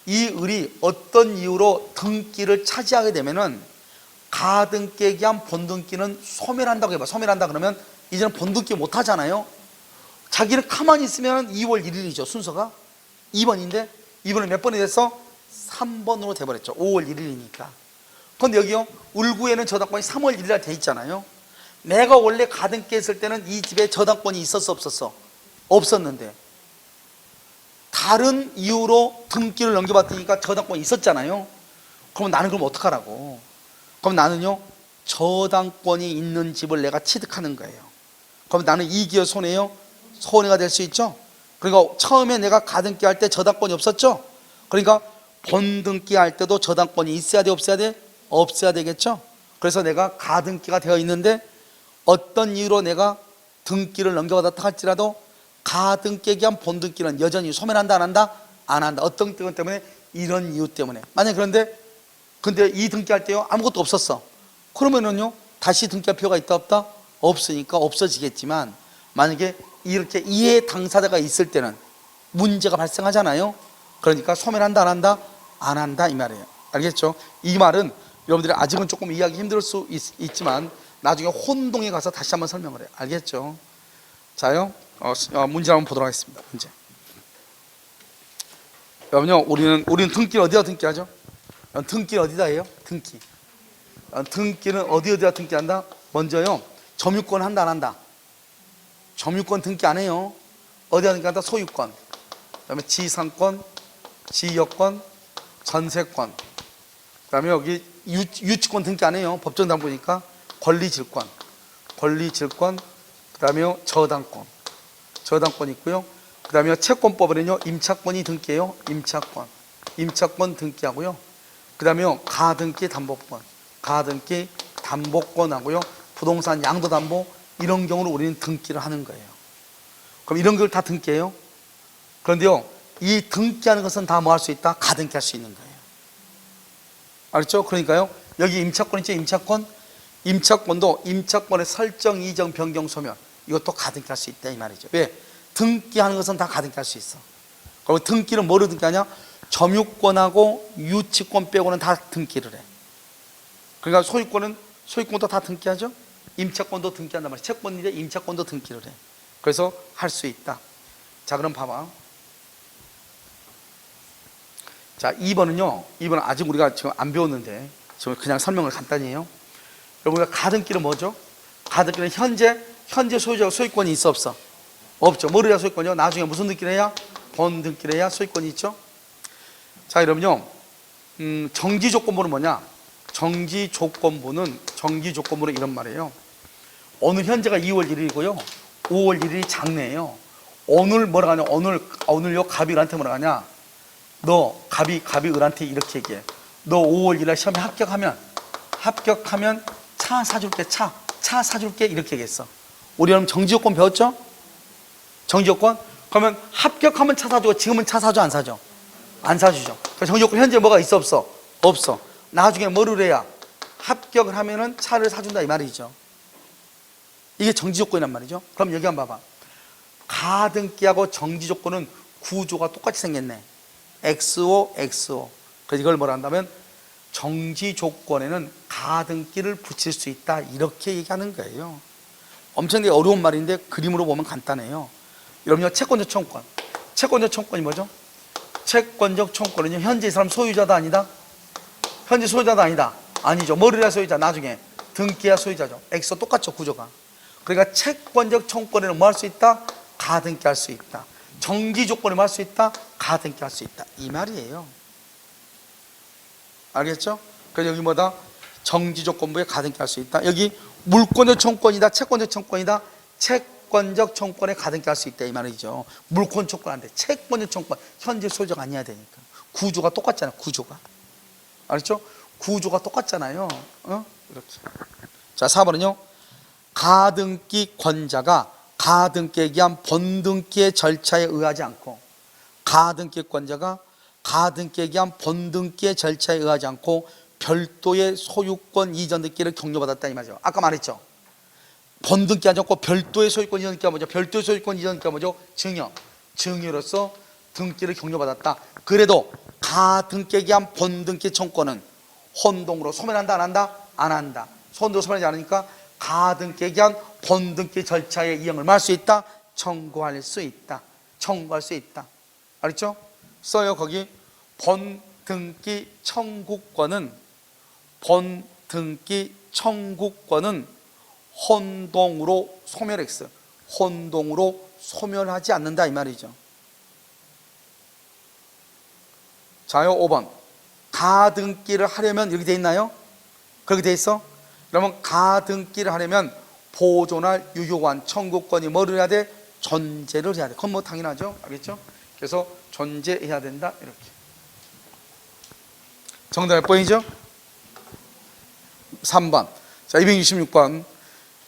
[SPEAKER 1] 이 을이 어떤 이유로 등기를 차지하게 되면은 가등기에 기한 번등기는 소멸한다고 해봐. 소멸한다 그러면 이제는 번등기 못 하잖아요. 자기는 가만히 있으면 2월 1일이죠. 순서가 2번인데 이번에 몇 번이 됐어? 3번으로 돼버렸죠. 5월 1일이니까. 그런데 여기요, 을구에는 저당권이 3월 1일 날 돼 있잖아요. 내가 원래 가등기에 있을 때는 이 집에 저당권이 있었어 없었어? 없었는데 다른 이유로 등기를 넘겨받으니까 저당권이 있었잖아요. 그럼 나는 그럼 어떡하라고? 그럼 나는요 저당권이 있는 집을 내가 취득하는 거예요. 그럼 나는 이기여 손해요? 손해가 될 수 있죠. 그러니까 처음에 내가 가등기 할 때 저당권이 없었죠. 그러니까 본등기 할 때도 저당권이 있어야 돼 없어야 돼? 없어야 되겠죠. 그래서 내가 가등기가 되어 있는데 어떤 이유로 내가 등기를 넘겨받았다 할지라도 가등기에 기한 본등기는 여전히 소멸한다 안 한다? 안 한다. 어떤 것 때문에? 이런 이유 때문에. 만약 그런데 근데 이 등기할 때요 아무것도 없었어. 그러면은요 다시 등기할 필요가 있다 없다? 없으니까 없어지겠지만 만약에 이렇게 이해 당사자가 있을 때는 문제가 발생하잖아요. 그러니까 소멸한다 안 한다? 안 한다 이 말이에요. 알겠죠? 이 말은 여러분들이 아직은 조금 이해하기 힘들 수 있지만 나중에 혼동에 가서 다시 한번 설명을 해요. 알겠죠? 자요 문제 한번 보도록 하겠습니다. 문제. 여러분요 우리는 등기를 어디다 등기하죠? 등기는 어디다 해요? 등기. 등기는 어디다 등기한다? 먼저요 점유권 한다 안 한다? 점유권 등기 안 해요. 어디다 등기한다? 소유권. 그 다음에 지상권, 지역권, 전세권. 그 다음에 여기 유치권 등기 안 해요. 법정당 보니까 권리질권, 권리질권. 그 다음에 저당권, 저당권 있고요. 그 다음에 채권법에는요 임차권이 등기해요. 임차권, 임차권 등기하고요. 그 다음에 가등기 담보권, 가등기 담보권 하고요. 부동산 양도담보 이런 경우로 우리는 등기를 하는 거예요. 그럼 이런 걸 다 등기해요. 그런데요 이 등기하는 것은 다 뭐 할 수 있다? 가등기할 수 있는 거예요. 알겠죠? 그러니까요 여기 임차권 있죠? 임차권. 임차권도 임차권의 설정, 이정, 변경, 소멸 이것도 가등기할 수 있다 이 말이죠. 왜? 등기하는 것은 다 가등기할 수 있어. 그럼 등기는 뭐로 등기하냐? 점유권하고 유치권 빼고는 다 등기를 해. 그러니까 소유권도 다 등기하죠. 임차권도 등기한단 말이야. 채권인데 임차권도 등기를 해. 그래서 할 수 있다. 자 그럼 봐봐. 자 2번은요 2번은 아직 우리가 지금 안 배웠는데 지금 그냥 설명을 간단히 해요. 여러분 가등기는 뭐죠? 가등기는 현재 소유자가 소유권이 있어 없어? 없죠. 뭐를 해야 소유권이요? 나중에 무슨 등기를 해야? 본등기를 해야 소유권이 있죠. 자 여러분요 정지조건부는 뭐냐? 정지조건부는 이런 말이에요. 오늘 현재가 2월 1일이고요 5월 1일이 장래예요. 오늘 뭐라 하냐? 오늘요 갑이 을한테 뭐라 하냐? 너 갑이 을한테 이렇게 얘기해. 너 5월 1일 시험에 합격하면 차 사줄게. 차 사줄게 이렇게 얘기했어. 우리 여러분 정지조건 배웠죠? 정지조건? 그러면 합격하면 차 사주고 지금은 차 사줘 안 사줘? 안 사주죠. 그러니까 정지조건 현재 뭐가 있어 없어? 없어. 나중에 뭐를 해야? 합격을 하면은 차를 사준다 이 말이죠. 이게 정지조건이란 말이죠. 그럼 여기 한번 봐봐. 가등기하고 정지조건은 구조가 똑같이 생겼네. XO, XO. 그래서 이걸 뭐라 한다면 정지조건에는 가등기를 붙일 수 있다 이렇게 얘기하는 거예요. 엄청나게 어려운 말인데 그림으로 보면 간단해요. 여러분요 채권적 청구권. 채권적 청구권이 뭐죠? 채권적 청구권은요 현재 이 사람 소유자다 아니다? 현재 소유자다 아니다? 아니죠. 뭐를 해야 소유자? 나중에 등기해야 소유자죠. XO 똑같죠 구조가. 그러니까 채권적 청구권에는 뭐 할 수 있다? 가등기할 수 있다. 정지조건에 뭐 할 수 있다? 가등기할 수 있다 이 말이에요. 알겠죠? 그래서 여기 뭐다? 정지조건부에 가등기할 수 있다. 여기 물권적 청구권이다 채권적 청구권이다? 채권적 청구권에 가등기할 수 있다 이 말이죠. 물권 청구권 안 돼. 채권적 청구권 현재 소유자가 아니어야 되니까. 구조가 똑같잖아요. 구조가. 알겠죠? 구조가 똑같잖아요. 이렇게. 자 4번은요 가등기 권자가 가등기에 기한 본등기의 절차에 의하지 않고 가등기 권자가 가등기에 기한 본등기의 절차에 의하지 않고 별도의 소유권 이전 등기를 격려받았다 이 말이죠. 아까 말했죠. 본등기 하지 않고 별도의 소유권 이전 등기가 뭐죠? 별도의 소유권 이전 등기가 뭐죠? 증여로서 등기를 격려받았다. 그래도 가등기에 기한 본등기 청구권은 혼동으로 소멸한다 안 한다? 안 한다. 혼동으로 소멸하지 않으니까 가등기에 기한 본등기 절차의 이행을 할 수 있다? 청구할 수 있다. 청구할 수 있다. 알겠죠? 써요 거기. 본등기 청구권은 혼동으로 소멸했어요. 혼동으로 소멸하지 않는다 이 말이죠. 자요 5번 가등기를 하려면 이렇게 돼 있나요? 그렇게 돼 있어? 그러면 가등기를 하려면 보존할 유효한 청구권이 뭐를 해야 돼? 존재를 해야 돼. 그건 뭐 당연하죠. 알겠죠? 그래서 존재해야 된다 이렇게. 정답 몇 번이죠? 3번. 자 266번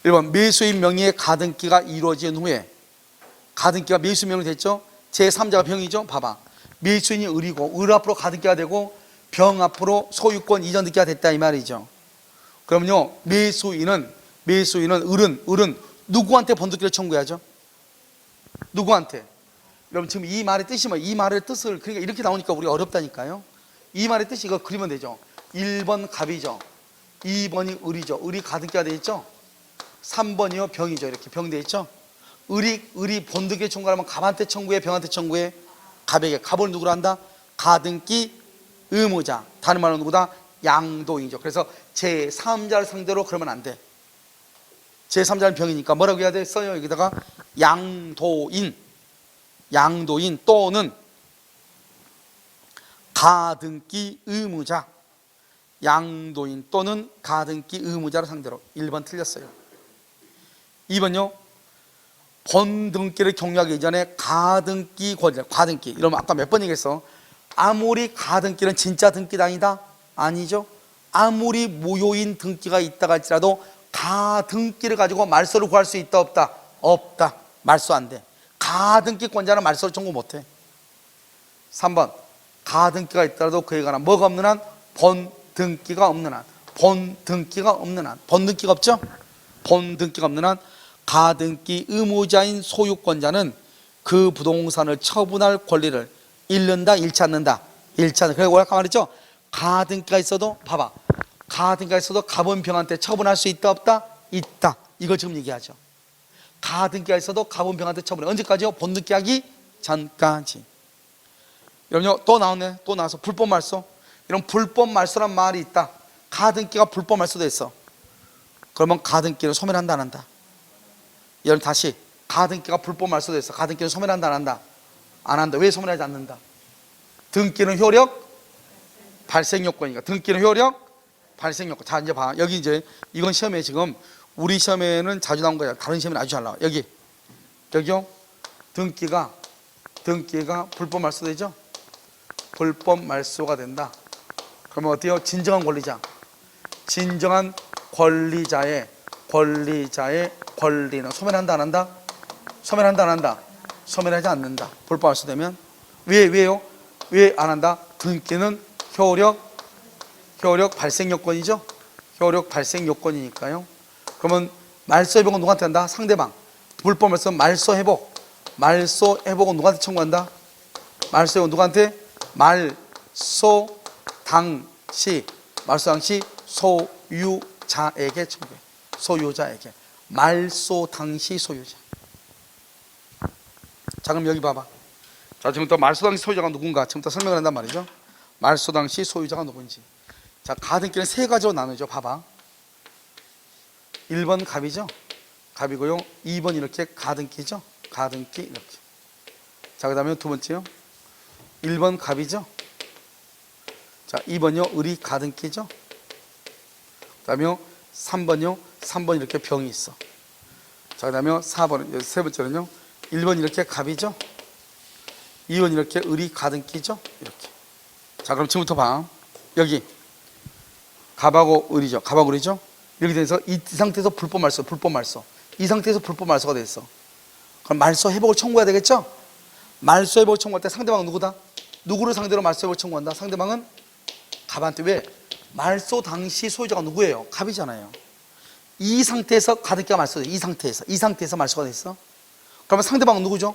[SPEAKER 1] 1번 매수인 명의의 가등기가 이루어진 후에 가등기가 매수인 명의로 됐죠? 제3자가 병이죠? 봐봐. 매수인이 을이고 을 앞으로 가등기가 되고 병 앞으로 소유권 이전 등기가 됐다 이 말이죠. 그러면요 매수인은 을은 누구한테 번등기를 청구해야죠? 누구한테? 여러분 지금 이 말의 뜻이 뭐예요? 이 말의 뜻을 그러니까 이렇게 나오니까 우리가 어렵다니까요. 이 말의 뜻이 이거 그리면 되죠. 1번 갑이죠. 2번이 을이죠. 을이 가등기가 되어 있죠. 3번이요 병이죠. 이렇게 병 되어 있죠. 을이 번등기를 청구하려면 갑한테 청구해 병한테 청구해? 갑에게. 갑을 누구로 한다? 가등기 의무자. 다른 말로 누구다? 양도인이죠. 그래서 제3자를 상대로 그러면 안 돼. 제3자는 병이니까 뭐라고 해야 돼? 써요 여기다가 양도인 또는 가등기 의무자. 양도인 또는 가등기 의무자를 상대로. 1번 틀렸어요. 2번요 번등기를 경유하기 이전에 가등기 권리, 가등기 이러면 아까 몇 번 얘기했어? 아무리 가등기는 진짜 등기가 아니다? 아니죠. 아무리 무효인 등기가 있다가 할지라도 가등기를 가지고 말소를 구할 수 있다 없다? 없다. 말소 안 돼. 가등기권자는 말소를 청구 못해. 3번 가등기가 있더라도 그에 관한 뭐가 없는 한? 번등기가 없는 한. 번등기가 없는 한. 번등기가 없죠? 번등기가 없는 한 가등기 의무자인 소유권자는 그 부동산을 처분할 권리를 잃는다 잃지 않는다? 잃지 않는다. 그래서 아까 말했죠? 가등기가 있어도 봐봐. 가등기가 있어도 갑은 병한테 처분할 수 있다 없다? 있다. 이걸 지금 얘기하죠. 가등기가 있어도 갑은 병한테 처분해. 언제까지요? 본등기 하기 전까지. 여러분요 또 나오네. 또 나와서 불법 말소. 이런 불법 말소란 말이 있다. 가등기가 불법 말소도 있어. 그러면 가등기를 소멸한다 안 한다? 여러분 다시 가등기가 불법 말소도 있어. 가등기를 소멸한다 안 한다? 안 한다. 왜 소멸하지 않는다? 등기는 효력 발생 요건이니까. 등기는 효력 발생 요건. 자 이제 봐. 여기 이제 이건 시험에 지금 우리 시험에는 자주 나온 거야. 다른 시험에는 아주 잘 나와. 여기요 등기가 불법 말소되죠? 불법 말소가 된다. 그러면 어때요? 진정한 권리자의 권리는 소멸한다 안 한다? 소멸한다 안 한다? 소멸하지 않는다. 불법 말소되면. 왜요? 왜 안 한다? 등기는 효력 발생 요건이죠? 효력 발생 요건이니까요. 그러면 말소 회복은 누구한테 한다? 상대방. 불법 말소 말소 회복은 누구한테 청구한다? 말소 회복은 누구한테? 말소 당시 소유자에게 청구해. 소유자에게. 말소 당시 소유자. 자 그럼 여기 봐봐. 자 지금부터 말소 당시 소유자가 누군가 지금부터 설명을 한단 말이죠. 말소 당시 소유자가 누군지. 자 가등기는 세 가지로 나누죠. 봐봐. 1번 갑이죠. 갑이고요. 2번 이렇게 가등기죠. 가등기 이렇게. 자 그 다음에 두 번째요. 1번 갑이죠. 자 2번요. 을이 가등기죠. 그 다음에 3번요. 3번 이렇게 병이 있어. 자 그 다음에 4번 세 번째는요. 1번 이렇게 갑이죠. 2번 이렇게 을이 가등기죠. 이렇게. 자 그럼 지금부터 봐. 여기 갑하고 을이죠. 갑하고 을이죠. 이렇게 돼서 이 상태에서 불법 말소. 이 상태에서 불법 말소가 됐어. 그럼 말소 회복을 청구해야 되겠죠? 말소 회복을 청구할 때 상대방은 누구다? 누구를 상대로 말소 회복을 청구한다? 상대방은 갑한테. 왜? 말소 당시 소유자가 누구예요? 갑이잖아요. 이 상태에서 가등기가 말소돼. 이 상태에서 말소가 됐어. 그러면 상대방은 누구죠?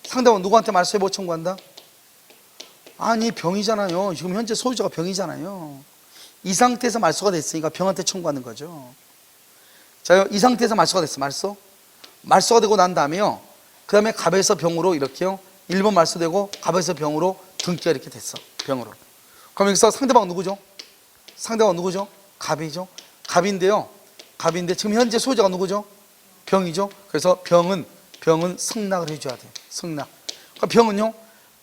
[SPEAKER 1] 상대방은 누구한테 말소 회복을 청구한다? 아니 병이잖아요. 지금 현재 소유자가 병이잖아요. 이 상태에서 말소가 됐으니까 병한테 청구하는 거죠. 자, 이 상태에서 말소가 됐어. 말소가 되고 난 다음에요. 그 다음에 갑에서 병으로 이렇게요. 1번 말소되고 갑에서 병으로 등기가 이렇게 됐어. 병으로. 그럼 여기서 상대방은 누구죠? 갑이죠. 갑인데요. 갑인데 지금 현재 소유자가 누구죠? 병이죠. 그래서 병은 승낙을 해줘야 돼요. 승낙. 그러니까 병은요,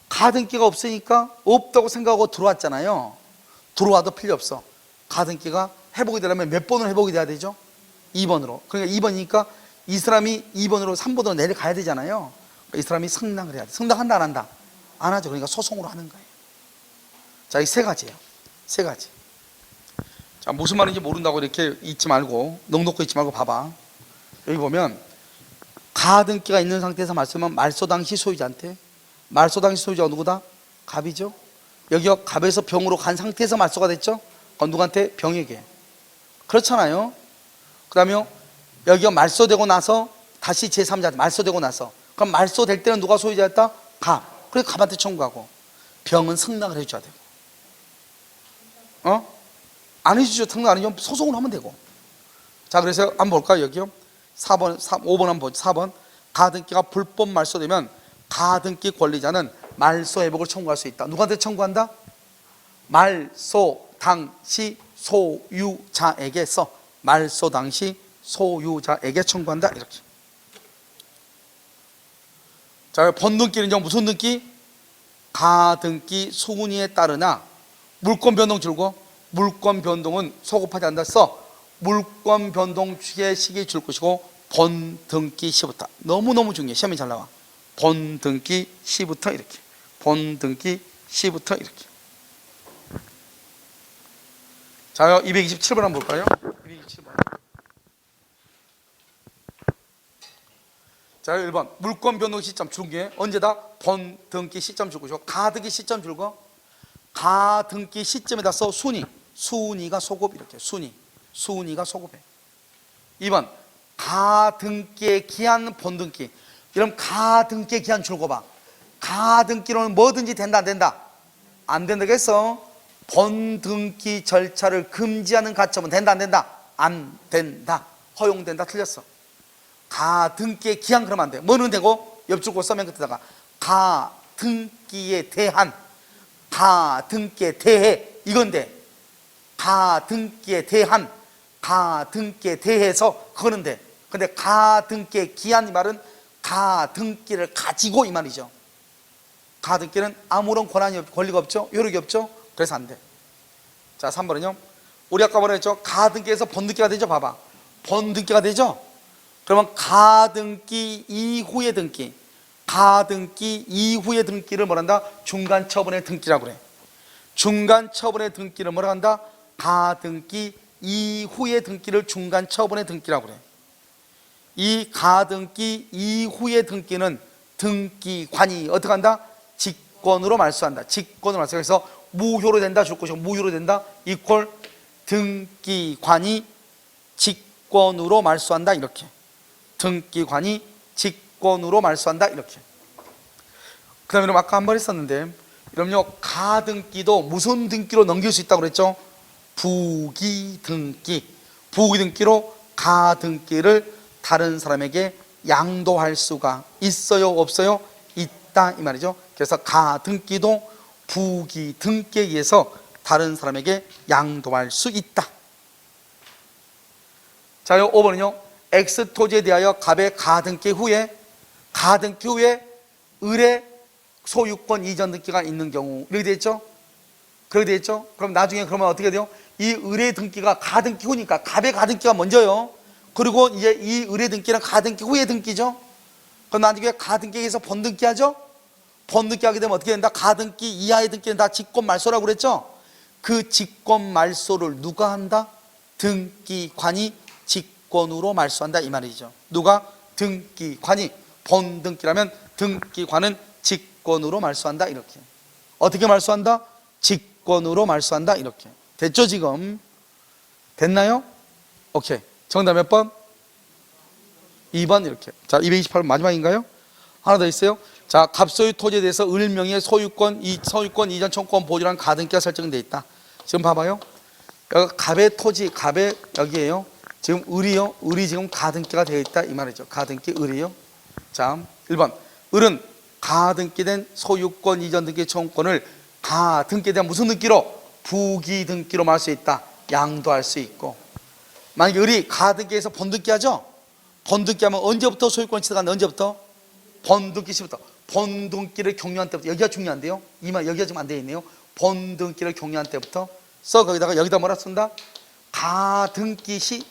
[SPEAKER 1] 가등기가 없으니까 없다고 생각하고 들어왔잖아요. 들어와도 필요 없어. 가등기가 회복이 되려면 몇 번으로 회복이 돼야 되죠? 2번으로. 그러니까 2번이니까 이 사람이 2번으로 3번으로 내려가야 되잖아요. 그러니까 이 사람이 승낙을 해야 돼. 승낙한다 안 한다? 안 하죠. 그러니까 소송으로 하는 거예요. 자, 이 세 가지예요. 세 가지. 자, 무슨 말인지 모른다고 이렇게 잊지 말고, 넉넉히 잊지 말고 봐봐. 여기 보면 가등기가 있는 상태에서 말씀하면 말소 당시 소유자한테, 말소 당시 소유자가 누구다? 갑이죠. 여기가 갑에서 병으로 간 상태에서 말소가 됐죠. 그건 누구한테? 병에게. 그렇잖아요. 그 다음에 여기가 말소되고 나서 다시 제3자한테 말소되고 나서, 그럼 말소될 때는 누가 소유자였다? 갑. 그래서 갑한테 청구하고, 병은 승낙을 해줘야 되고. 안 해주죠. 승낙 안 해주면 소송을 하면 되고. 자, 그래서 한번 볼까요? 여기요. 5번 한번 보죠. 4번. 가등기가 불법 말소되면 가등기 권리자는 말소 회복을 청구할 수 있다. 누구한테 청구한다? 말소 당시 소유자에게서, 말소 당시 소유자에게 청구한다. 이렇게. 자, 번등기는요, 무슨 등기? 가등기 소운위에 따르나 물권 변동 줄고, 물권 변동은 소급하지 않는다 써. 물권 변동 시기 줄 것이고, 번등기 시부터. 너무너무 중요해. 시험이 잘 나와. 번등기 시부터 이렇게. 번등기 시부터 이렇게. 자, 227번 한번 볼까요? 227번. 자, 1번. 물권 변동 시점 중개. 언제다? 번등기 시점 줄 것이고, 가등기 시점 줄고, 가등기 시점에다 써. 순위. 순위가 소급. 이렇게. 순위가 소급해. 2번. 가등기의 기한 번등기. 이러면 가등기의 기한 줄거 봐. 가등기로는 뭐든지 된다 안 된다? 안 된다고 했어. 번등기 절차를 금지하는 가처분 된다 안 된다? 안 된다. 허용된다. 틀렸어. 가등기의 기한 그러면 안 돼. 뭐는 되고? 옆줄 거 써면 끝에다가 가등기에 대한, 가등기에 대해 이건데, 가등기에 대한, 가등기에 대해서 그거는 돼. 근데 가등기의 기한 이 말은 가등기를 가지고 이 말이죠. 가등기는 아무런 권리가 없죠. 효력이 없죠. 그래서 안 돼. 자, 3번은요. 우리 아까 뭐라 했죠? 가등기에서 번등기가 되죠. 봐봐. 번등기가 되죠. 그러면 가등기 이후의 등기, 가등기 이후의 등기를 뭐라 한다? 중간 처분의 등기라고 그래. 중간 처분의 등기를 뭐라 한다? 가등기 이후의 등기를 중간 처분의 등기라고 그래. 이 가등기 이후의 등기는 등기관이 어떻게 한다? 직권으로 말소한다. 직권으로 말소. 그래서 무효로 된다 줄 것이고, 무효로 된다 이퀄 등기관이 직권으로 말소한다. 이렇게. 등기관이 직권으로 말소한다. 이렇게. 그 다음에 아까 한 번 했었는데, 그럼요, 가등기도 무슨 등기로 넘길 수 있다고 그랬죠? 부기등기. 부기등기로 가등기를 다른 사람에게 양도할 수가 있어요? 없어요? 있다 이 말이죠. 그래서 가등기도 부기등기에 의해서 다른 사람에게 양도할 수 있다. 자, 5번은요. X토지에 대하여 갑의 가등기 후에 을의 소유권 이전 등기가 있는 경우, 이렇게 되겠죠? 그렇게 되겠죠? 그럼 나중에 그러면 어떻게 돼요? 이 을의 등기가 가등기 후니까 갑의 가등기가 먼저요. 그리고 이제 이 을의 등기는 가등기 후의 등기죠. 그럼 나중에 가등기에서 번등기 하죠? 번등기 하게 되면 어떻게 된다? 가등기 이하의 등기는 다 직권 말소라고 그랬죠? 그 직권 말소를 누가 한다? 등기관이 직권으로 말소한다 이 말이죠. 누가? 등기관이. 번등기라면 등기관은 직권으로 말소한다 이렇게. 어떻게 말소한다? 직권으로 말소한다 이렇게. 됐죠 지금? 됐나요? 오케이. 정답 몇 번? 2번 이렇게. 자, 228번 마지막인가요? 하나 더 있어요. 자, 갑소유 토지에 대해서 을명의 소유권 이전 청구권 보존한 가등기가 설정되어 있다. 지금 봐봐요. 여기 갑의 토지, 갑의 여기에요. 지금 을이요. 을이 지금 가등기가 되어 있다 이 말이죠. 가등기 을이요. 자, 1번. 을은 가등기된 소유권 이전 등기 청구권을 가등기에 대한 무슨 등기로? 부기 등기로 말할 수 있다. 양도할 수 있고. 만약에 을이 가등기에서 번등기 하죠? 번등기 하면 언제부터 소유권이 취득한다? 언제부터? 번등기 시부터. 번등기를 격려한 때부터. 여기가 중요한데요. 이 말 여기가 지금 안 되어 있네요. 번등기를 격려한 때부터 써. 거기다가 여기다 뭐라 쓴다? 가등기 시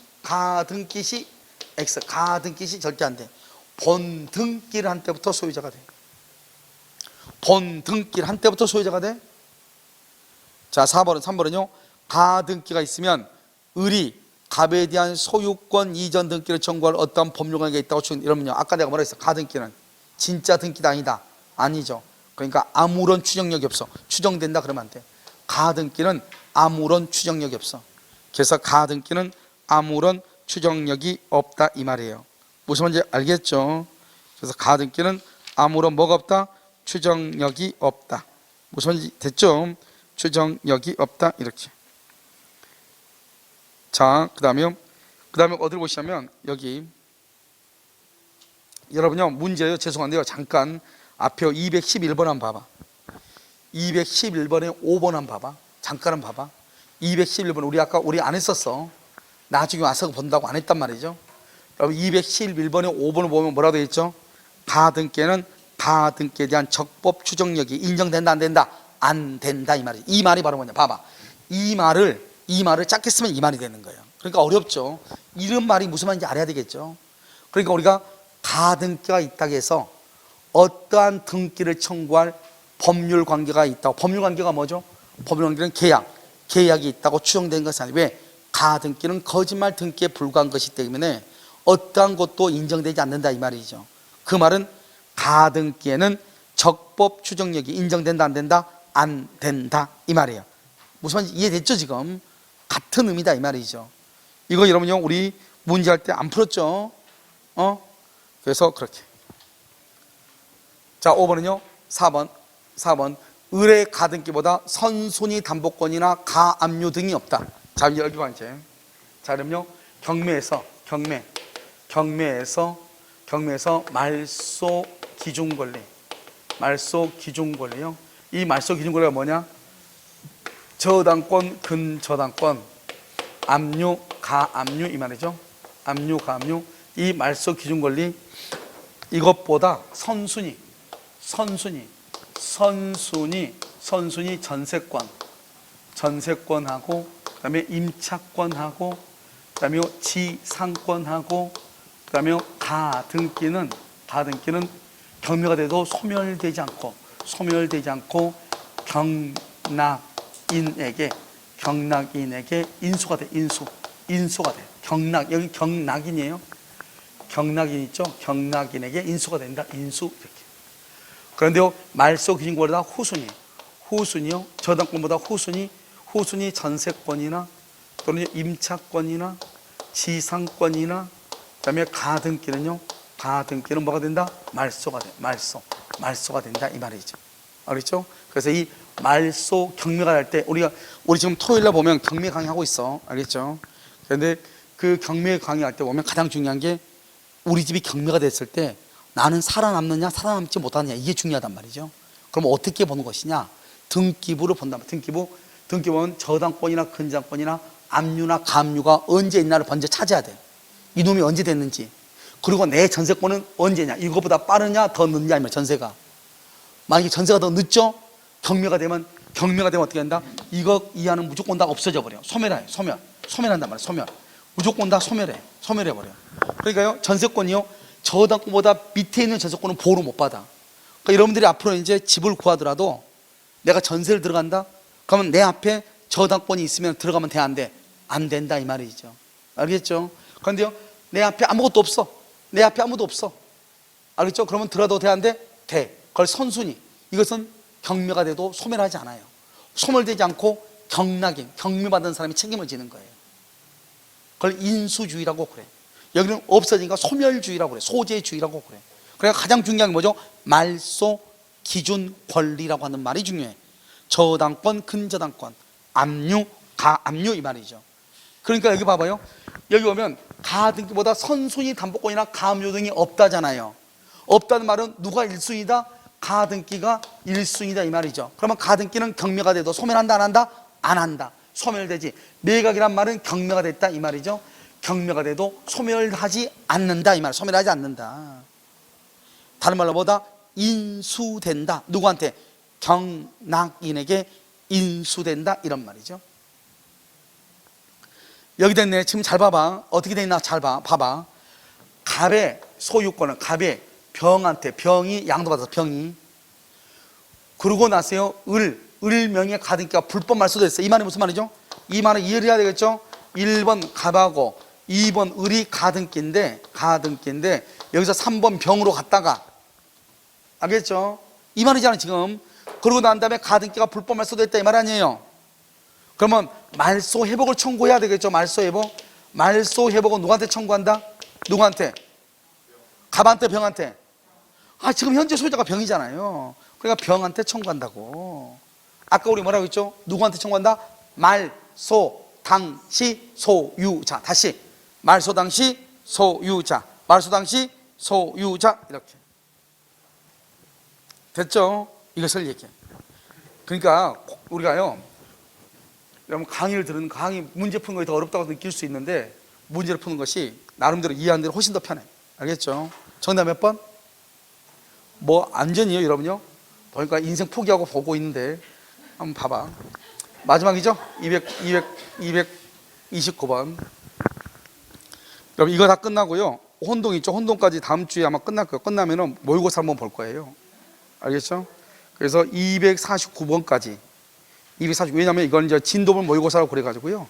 [SPEAKER 1] X. 가등기 시 절대 안 돼. 번등기를 한 때부터 소유자가 돼. 번등기를 한 때부터 소유자가 돼. 자, 3번은요. 가등기가 있으면 을이 갑에 대한 소유권 이전 등기를 청구할 어떠한 법률관계가 있다고 이러면요. 아까 내가 뭐라 했어? 가등기는 진짜 등기다 아니다? 아니죠. 그러니까 아무런 추정력이 없어. 추정된다 그러면 안 돼. 가등기는 아무런 추정력이 없어. 그래서 가등기는 아무런 추정력이 없다 이 말이에요. 무슨 말인지 알겠죠? 그래서 가등기는 아무런 뭐가 없다? 추정력이 없다. 무슨 말인지 됐죠? 추정력이 없다 이렇게. 자, 그 다음에 어디를 보시냐면 여기 여러분요 문제요. 죄송한데요. 잠깐 앞에 211번 한번 봐봐. 211번에 5번 한번 봐봐. 잠깐 한번 봐봐. 211번 우리 안 했었어. 나중에 와서 본다고 안 했단 말이죠. 여러분 211번에 5번을 보면 뭐라고 되어 있죠? 가등기에는 가등기에 대한 적법 추정력이 인정된다 안 된다? 안 된다 이 말이죠. 이 말이 바로 뭐냐? 봐봐. 이 말을 짧게 쓰면 이 말이 되는 거예요. 그러니까 어렵죠. 이런 말이 무슨 말인지 알아야 되겠죠. 그러니까 우리가 가등기가 있다고 해서 어떠한 등기를 청구할 법률 관계가 있다고. 법률 관계가 뭐죠? 법률 관계는 계약이 있다고 추정된 것이 아니고, 왜? 가등기는 거짓말 등기에 불과한 것이기 때문에 어떠한 것도 인정되지 않는다 이 말이죠. 그 말은 가등기에는 적법 추정력이 인정된다 안 된다? 안 된다 이 말이에요. 무슨 말인지 이해됐죠? 지금 같은 의미다 이 말이죠. 이거 여러분요 우리 문제할 때 안 풀었죠? 그래서 그렇게. 자, 5번은요 4번 을의 가등기보다 선순위 담보권이나 가압류 등이 없다. 자, 여기 봐 이제. 자, 그럼요 경매에서 말소 기준 권리요. 이 말소 기준 권리가 뭐냐? 저당권, 근저당권, 압류, 가압류 이 말이죠. 압류, 가압류. 이 말소 기준 권리 이것보다 선순위 전세권하고 그다음에 임차권하고 그다음에 지상권하고 그다음에 가등기는 경매가 돼도 소멸되지 않고 경락인에게 인수가 돼. 인수가 돼. 여기 경락인이에요. 경락인 있죠? 경락인에게 인수가 된다. 인수 이렇게. 그런데요 말소 기준권보다 후순위요. 저당권보다 후순위 전세권이나 또는 임차권이나 지상권이나 그다음에 가등기는 뭐가 된다? 말소가 돼. 말소가 된다 이 말이죠. 알겠죠? 그래서 이 말소 경매가 할 때 우리 지금 토요일날 보면 경매 강의하고 있어. 알겠죠? 그런데 그 경매 강의할 때 보면 가장 중요한 게 우리 집이 경매가 됐을 때 나는 살아남느냐 살아남지 못하느냐 이게 중요하단 말이죠. 그럼 어떻게 보는 것이냐? 등기부를 본단 말이야. 등기부는 저당권이나 근저당권이나 압류나 가압류가 언제 있나를 먼저 찾아야 돼. 이놈이 언제 됐는지. 그리고 내 전세권은 언제냐. 이거보다 빠르냐 더 늦냐 아니면 전세가. 만약에 전세가 더 늦죠? 경매가 되면 어떻게 한다? 이거 이하는 무조건 다 없어져 버려. 소멸한단 말이야. 무조건 다 소멸해 버려. 그러니까요 전세권이요 저당권보다 밑에 있는 전세권은 보호를 못 받아. 그러니까 여러분들이 앞으로 이제 집을 구하더라도 내가 전세를 들어간다? 그러면 내 앞에 저당권이 있으면 들어가면 돼 안 돼? 안 된다 이 말이죠. 알겠죠? 그런데요 내 앞에 아무것도 없어. 알겠죠? 그러면 들어도 돼 안 돼? 돼. 그걸 선순위. 이것은 경매가 돼도 소멸하지 않아요. 소멸되지 않고 경매받은 사람이 책임을 지는 거예요. 그걸 인수주의라고 그래. 여기는 없어지니까 소멸주의라고 그래. 소재주의라고 그래. 그러니까 가장 중요한 게 뭐죠? 말소 기준 권리라고 하는 말이 중요해. 저당권, 근저당권, 압류, 가압류 이 말이죠. 그러니까 여기 봐봐요. 여기 보면 가등기보다 선순위 담보권이나 가압류 등이 없다잖아요. 없다는 말은 누가 1순위다? 가등기가 1순위다 이 말이죠. 그러면 가등기는 경매가 돼도 소멸한다 안 한다? 안 한다. 소멸되지. 매각이란 말은 경매가 됐다 이 말이죠. 경매가 돼도 소멸하지 않는다 이 말. 소멸하지 않는다. 다른 말로 뭐다? 인수된다. 누구한테? 경락인에게 인수된다 이런 말이죠. 여기 됐네. 지금 잘 봐봐. 어떻게 돼 있나 잘 봐봐. 갑의 소유권은 갑의 병한테, 병이 양도받아서 병이, 그러고 나서요 을 명의의 가등기가 불법 말소됐어요. 이 말이 무슨 말이죠? 이 말은 이해를 해야 되겠죠? 1번 갑하고 2번 을이 가등기인데 여기서 3번 병으로 갔다가, 알겠죠? 이 말이잖아요 지금. 그러고 난 다음에 가등기가 불법 말소됐다 이 말 아니에요. 그러면 말소 회복을 청구해야 되겠죠. 말소 회복. 말소 회복은 누구한테 청구한다? 누구한테? 갑한테, 병한테? 지금 현재 소유자가 병이잖아요. 그러니까 병한테 청구한다고. 아까 우리 뭐라고 했죠? 누구한테 청구한다? 말소 당시 소유자. 다시 말소 당시 소유자, 말소 당시 소유자. 이렇게 됐죠? 이것을 얘기해. 그러니까 우리가요, 여러분 강의를 들은 강의 문제 푸는 것이 더 어렵다고 느낄 수 있는데, 문제를 푸는 것이 나름대로 이해하는 대로 훨씬 더 편해. 알겠죠? 정답 몇 번? 뭐 안전이에요 여러분요? 보니까 인생 포기하고 보고 있는데 한번 봐봐. 마지막이죠? 229번. 여러분 이거 다 끝나고요, 혼동 있죠? 혼동까지 다음 주에 아마 끝날 거예요. 끝나면은 모의고사 한번 볼 거예요. 알겠죠? 그래서 249번까지 240, 왜냐면 이건 이제 진도본 모의고사라고 그래가지고요,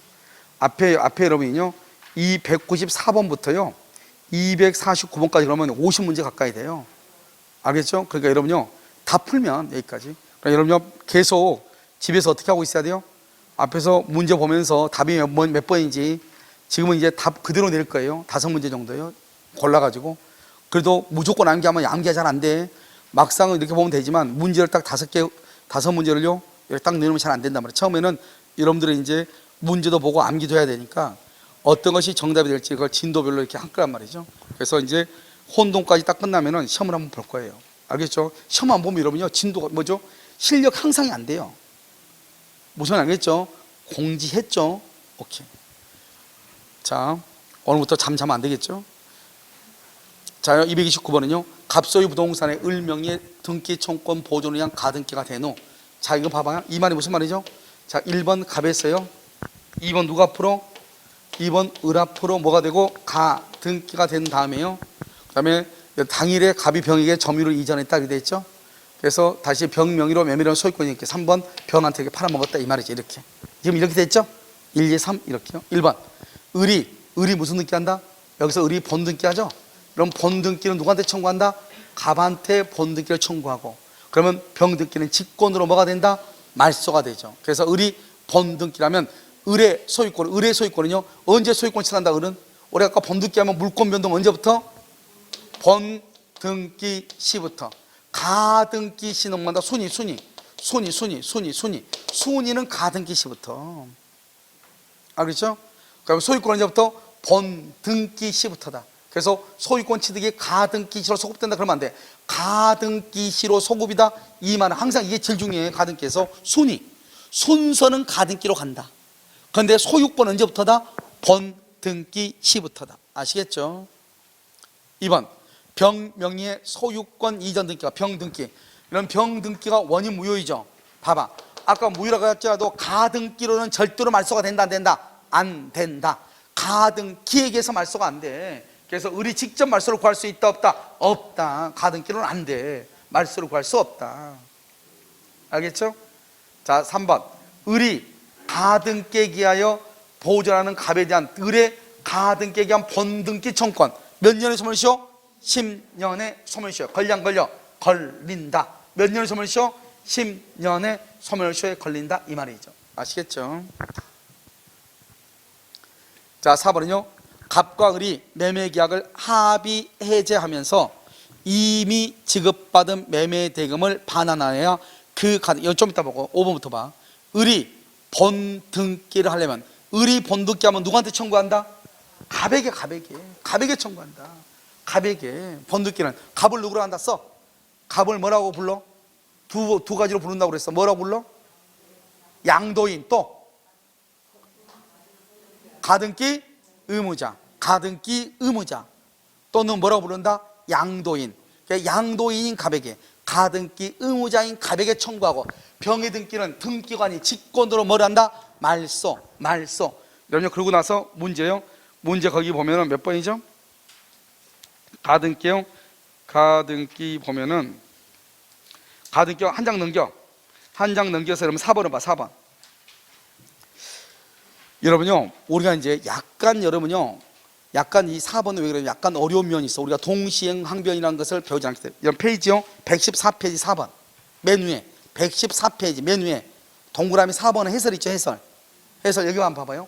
[SPEAKER 1] 앞에 여러분이요 294번부터요 249번까지 그러면 50문제 가까이 돼요. 알겠죠? 그러니까 여러분요 다 풀면 여기까지. 그러니까 여러분요 계속 집에서 어떻게 하고 있어야 돼요? 앞에서 문제 보면서 답이 몇 번인지, 지금은 이제 답 그대로 낼 거예요. 5문제 정도요 골라가지고. 그래도 무조건 암기하면 암기가 잘 안 돼. 막상은 이렇게 보면 되지만 문제를 딱 5문제를요 이렇게 딱 내놓으면 잘 안 된단 말이에요. 처음에는 여러분들이 이제 문제도 보고 암기도 해야 되니까 어떤 것이 정답이 될지 그걸 진도별로 이렇게 할 거란 말이죠. 그래서 이제 혼동까지 딱 끝나면은 시험을 한번 볼 거예요. 알겠죠? 시험 안 보면 여러분요 진도가 뭐죠? 실력 향상이 안 돼요. 무슨 말 알겠죠? 공지했죠? 오케이. 자, 오늘부터 잠자면 안 되겠죠? 자, 229번은요 갑소유 부동산의 을명의 등기 청권 보존을 위한 가등기가 된 후. 자, 이거 봐봐요. 이 말이 무슨 말이죠? 자, 1번 갑했어요. 2번 누가 앞으로? 2번 을 앞으로 뭐가 되고 가등기가 된 다음에요, 그 다음에 당일에 갑이 병에게 점유를 이전했다 이렇게 됐죠. 그래서 다시 병 명의로 매매를 소유권이 이렇게 3번 병한테 팔아먹었다 이 말이죠. 이렇게 지금 이렇게 됐죠. 1, 2, 3 이렇게요. 1번 을이 무슨 등기한다? 여기서 을이 본등기하죠. 그럼 본등기는 누구한테 청구한다? 갑한테 본등기를 청구하고, 그러면 병등기는 직권으로 뭐가 된다? 말소가 되죠. 그래서 을이 본등기라면 을의 소유권은요 언제 소유권 취득한다? 을은 우리 아까 본등기하면 물권 변동 언제부터? 본등기 시부터. 가등기 시는 뭐다? 순위는 가등기 시부터. 알겠죠? 그럼 소유권 언제부터? 본등기 시부터다. 그래서 소유권 취득이 가등기 시로 소급된다 그러면 안 돼. 가등기 시로 소급이다 이 말은 항상 이게 제일 중요해. 가등기에서 순서는 가등기로 간다. 그런데 소유권 언제부터다? 본등기 시부터다. 아시겠죠? 2번 병 명의의 소유권 이전 등기가 병등기. 이런 병등기가 원인 무효이죠. 봐봐, 아까 무효라고 할지라도 가등기로는 절대로 말소가 된다 안 된다? 안 된다. 가등기에게서 말소가 안 돼. 그래서 을이 직접 말소를 구할 수 있다 없다? 없다. 가등기로는 안 돼. 말소를 구할 수 없다. 알겠죠? 자, 3번 을이 가등기에 기하여 보존하는 갑에 대한 을의 가등기에 기한 본등기 청권 몇 년의 소멸시효? 10년의 소멸시효. 걸려 안 걸려? 걸린다. 몇 년의 소멸시효? 10년의 소멸시효에 걸린다 이 말이죠. 아시겠죠? 자, 4번은요 갑과 을이 매매계약을 합의 해제하면서 이미 지급받은 매매대금을 반환하여야 그 가등, 이건 좀 이따 보고 5번부터 봐. 을이 본등기를 하려면, 을이 본등기 하면 누구한테 청구한다? 갑에게 청구한다. 갑에게. 본등기는 갑을 누구로 한다 써? 갑을 뭐라고 불러? 두 가지로 부른다고 그랬어. 뭐라고 불러? 양도인, 또 가등기 의무자. 가등기 의무자 또는 뭐라고 부른다? 양도인. 그러니까 양도인인 갑에게 가등기 의무자인 갑에게 청구하고 병의 등기는 등기관이 직권으로 뭘 한다? 말소. 여러분 그러고 나서 문제요. 문제 거기 보면은 몇 번이죠? 가등기요. 가등기 보면은 가등기 한 장 넘겨. 한 장 넘겨서 여러분 4번을 봐. 4번. 여러분요. 우리가 이제 약간 여러분요. 약간 이 4번은 왜 그래요? 약간 어려운 면이 있어. 우리가 동시행 항변이라는 것을 배우지 않기 때문에. 여러분 페이지요. 114페이지 4번. 맨 위에 114페이지 맨 위에 동그라미 4번은 해설 있죠. 해설 여기 한번 봐봐요.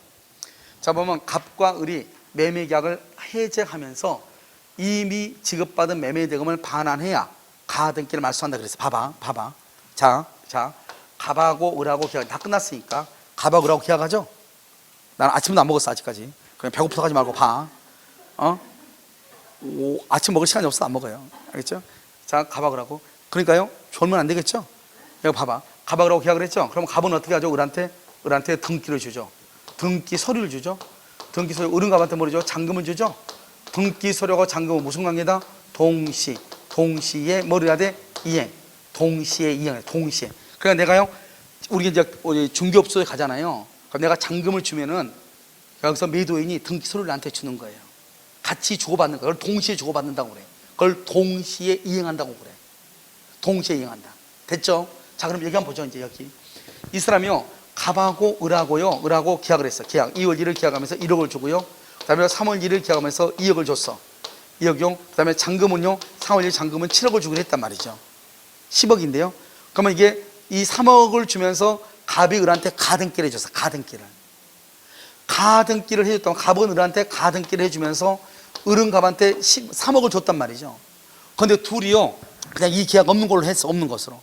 [SPEAKER 1] 자 보면 갑과 을이 매매계약을 해제하면서 이미 지급받은 매매대금을 반환해야 가등기를 말소한다 그랬어. 봐봐. 자 갑하고 을하고 계약 다 끝났으니까 갑하고 을하고 계약하죠. 나는 아침도 안 먹었어 아직까지. 그냥 배고프다 하지 말고 봐. 아침 먹을 시간이 없어 안 먹어요. 알겠죠? 자 갑하고 을하고 그러니까요 졸면 안 되겠죠. 여기 봐봐. 갑하고 을하고 계약을 했죠. 그럼 갑은 어떻게 하죠? 을한테 등기를 주죠. 등기 서류를 주죠. 등기 서류 을은 갑한테 뭐죠? 잔금을 주죠. 등기 서류하고 잔금은 무슨 관계다? 동시에 뭘 해야 돼? 이행. 동시에 이행해. 동시에. 그러니까 내가요 우리 중개업소에 가잖아요. 그럼 내가 잔금을 주면은 여기서 매도인이 등기 서류를 나한테 주는 거예요. 같이 주고받는 거예요. 그걸 동시에 주고받는다고 그래. 그걸 동시에 이행한다고 그래. 동시에 이행한다. 됐죠? 자 그럼 얘기 한번 보죠. 이제 여기 이 사람이요 갑하고 을하고 계약을 했어. 계약 2월 1일 계약하면서 1억을 주고요. 그 다음에 3월 1일 계약하면서 2억을 줬어. 2억이요. 그 다음에 잔금은요 3월 1일 잔금은 7억을 주기로 했단 말이죠. 10억인데요 그러면 이게 이 3억을 주면서 갑이 을한테 가등기를 해줬어. 가등기를 해줬다면 갑은 을한테 가등기를 해주면서 을은 갑한테 3억을 줬단 말이죠. 그런데 둘이요 그냥 이 계약 없는 걸로 했어. 없는 것으로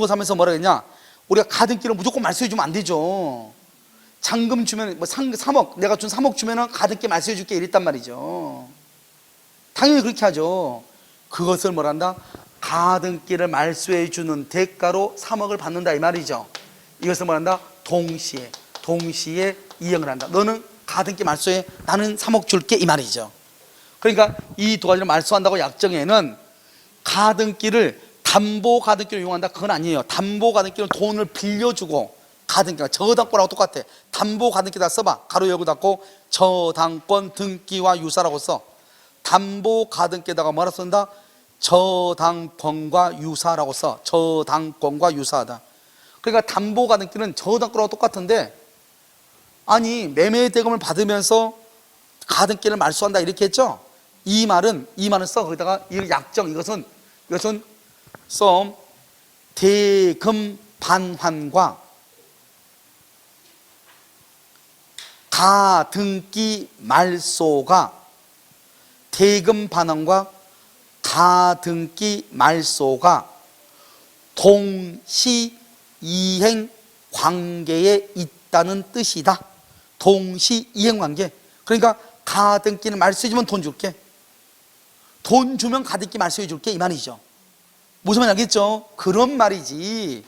[SPEAKER 1] 하면서 뭐라 했냐, 우리가 가등기를 무조건 말소해 주면 안 되죠. 잔금 주면 3억 내가 준 3억 주면은 가등기 말소해 줄게 이랬단 말이죠. 당연히 그렇게 하죠. 그것을 뭐란다? 가등기를 말소해 주는 대가로 3억을 받는다 이 말이죠. 이것을 뭐란다? 동시에 이행을 한다. 너는 가등기 말소해, 나는 3억 줄게 이 말이죠. 그러니까 이 두 가지를 말소한다고 약정에는 가등기를 담보 가등기를 이용한다 그건 아니에요. 담보 가등기는 돈을 빌려주고 가등기가 저당권하고 똑같아. 담보 가등기다 써봐. 가로 열고 닫고 저당권 등기와 유사라고 써. 담보 가등기에다가 뭐라 쓴다? 저당권과 유사라고 써. 저당권과 유사하다. 그러니까 담보 가등기는 저당권하고 똑같은데 아니 매매 대금을 받으면서 가등기를 말소한다 이렇게 했죠. 이 말은 써. 거기다가 이 약정 이것은 써. 대금 반환과 가등기 말소가 대금 반환과 가등기 말소가 동시 이행 관계에 있다는 뜻이다. 동시 이행 관계. 그러니까 가등기는 말소해주면 돈 줄게. 돈 주면 가등기 말소해 줄게 이 말이죠. 무슨 말인지 알겠죠? 그런 말이지.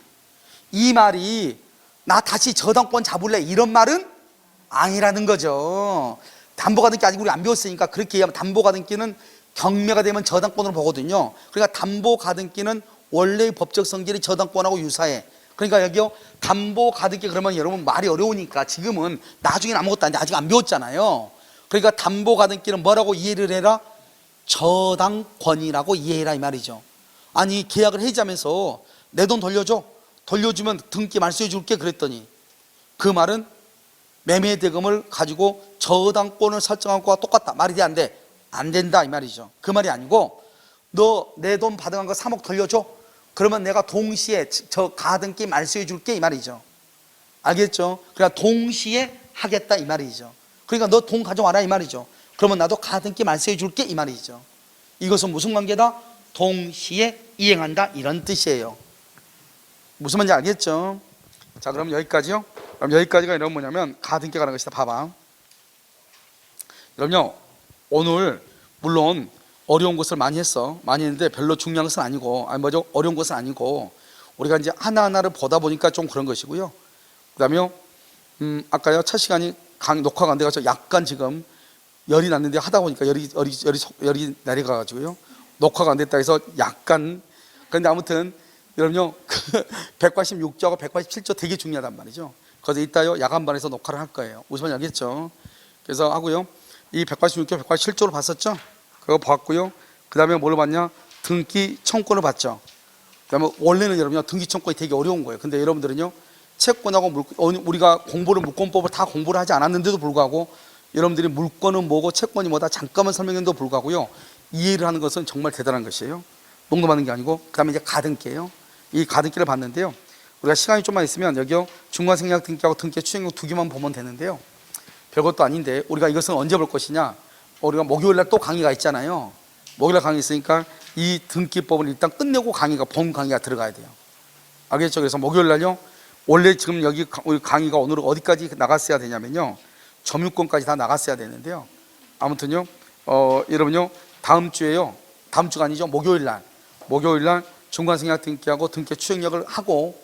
[SPEAKER 1] 이 말이 나 다시 저당권 잡을래 이런 말은 아니라는 거죠. 담보가등기 아직 우리 안 배웠으니까 그렇게 얘기하면 담보가등기는 경매가 되면 저당권으로 보거든요. 그러니까 담보가등기는 원래의 법적 성질이 저당권하고 유사해. 그러니까 여기요 담보가등기 그러면 여러분 말이 어려우니까 지금은 나중에는 아무것도 아닌데 아직 안 배웠잖아요. 그러니까 담보가등기는 뭐라고 이해를 해라? 저당권이라고 이해해라 이 말이죠. 아니 계약을 해지하면서 내 돈 돌려줘. 돌려주면 등기 말소해 줄게 그랬더니 그 말은 매매 대금을 가지고 저당권을 설정한 거와 똑같다. 말이 돼 안 돼? 안 된다 이 말이죠. 그 말이 아니고 너 내 돈 받아간 거 3억 돌려줘. 그러면 내가 동시에 저 가등기 말소해 줄게 이 말이죠. 알겠죠? 그러니까 동시에 하겠다 이 말이죠. 그러니까 너 돈 가져와라 이 말이죠. 그러면 나도 가등기 말소해 줄게 이 말이죠. 이것은 무슨 관계다? 동시에 이행한다 이런 뜻이에요. 무슨 말인지 알겠죠? 자 그럼 여기까지요. 그럼 여기까지가 이런 뭐냐면 가등기가 라는 것이다. 봐봐. 그럼요 오늘 물론 어려운 것을 많이 했는데 별로 중요한 것은 아니고 어려운 것은 아니고 우리가 이제 하나하나를 보다 보니까 좀 그런 것이고요. 그 다음에 아까요 첫 시간이 녹화가 안 돼가지고 약간 지금 열이 났는데 하다 보니까 열이 내려가가지고요. 녹화가 안 됐다 해서 약간, 그런데 아무튼 여러분요, 186조하고 187조 되게 중요하단 말이죠. 그래서 이따요 야간반에서 녹화를 할 거예요. 무슨 말인지 알겠죠? 그래서 하고요, 이 186조, 187조를 봤었죠? 그거 봤고요. 그 다음에 뭘 봤냐? 등기 청구권을 봤죠. 그 다음에 원래는 여러분요, 등기 청구권이 되게 어려운 거예요. 근데 여러분들은요, 채권하고 우리가 공부를, 물권법을 다 공부를 하지 않았는데도 불구하고 여러분들이 물권은 뭐고 채권이 뭐다 잠깐만 설명했는데도 불구하고요, 이해를 하는 것은 정말 대단한 것이에요. 농담하는 게 아니고. 그 다음에 이제 가등기예요. 이 가등기를 봤는데요, 우리가 시간이 좀만 있으면 여기요, 중간생략 등기하고 등기 추징금 두 개만 보면 되는데요, 별것도 아닌데 우리가 이것은 언제 볼 것이냐, 우리가 목요일날 또 강의가 있잖아요. 목요일날 강의 있으니까 이 등기법을 일단 끝내고 본 강의가 들어가야 돼요. 알겠죠? 그래서 목요일날요, 원래 지금 여기 우리 강의가 오늘 어디까지 나갔어야 되냐면요, 점유권까지 다 나갔어야 되는데요, 아무튼요, 여러분요, 다음 주에요, 다음 주가 아니죠, 목요일날 중간생략 등기하고 등기 추징력을 하고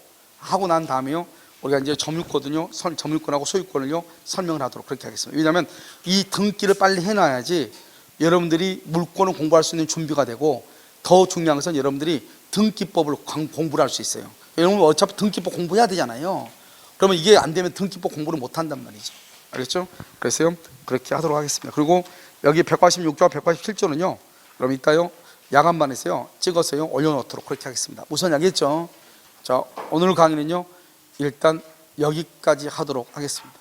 [SPEAKER 1] 난 다음에요, 우리가 이제 점유권하고 소유권을요 설명을 하도록 그렇게 하겠습니다. 왜냐하면 이 등기를 빨리 해놔야지 여러분들이 물권을 공부할 수 있는 준비가 되고, 더 중요한 것은 여러분들이 등기법을 공부를 할 수 있어요. 여러분 어차피 등기법 공부해야 되잖아요. 그러면 이게 안 되면 등기법 공부를 못 한단 말이죠. 알겠죠? 그래서요, 그렇게 하도록 하겠습니다. 그리고 여기 186조와 187조는요, 그럼 이따요 야간반에서요 찍어서요 올려놓도록 그렇게 하겠습니다. 우선 알겠죠? 자, 오늘 강의는요 일단 여기까지 하도록 하겠습니다.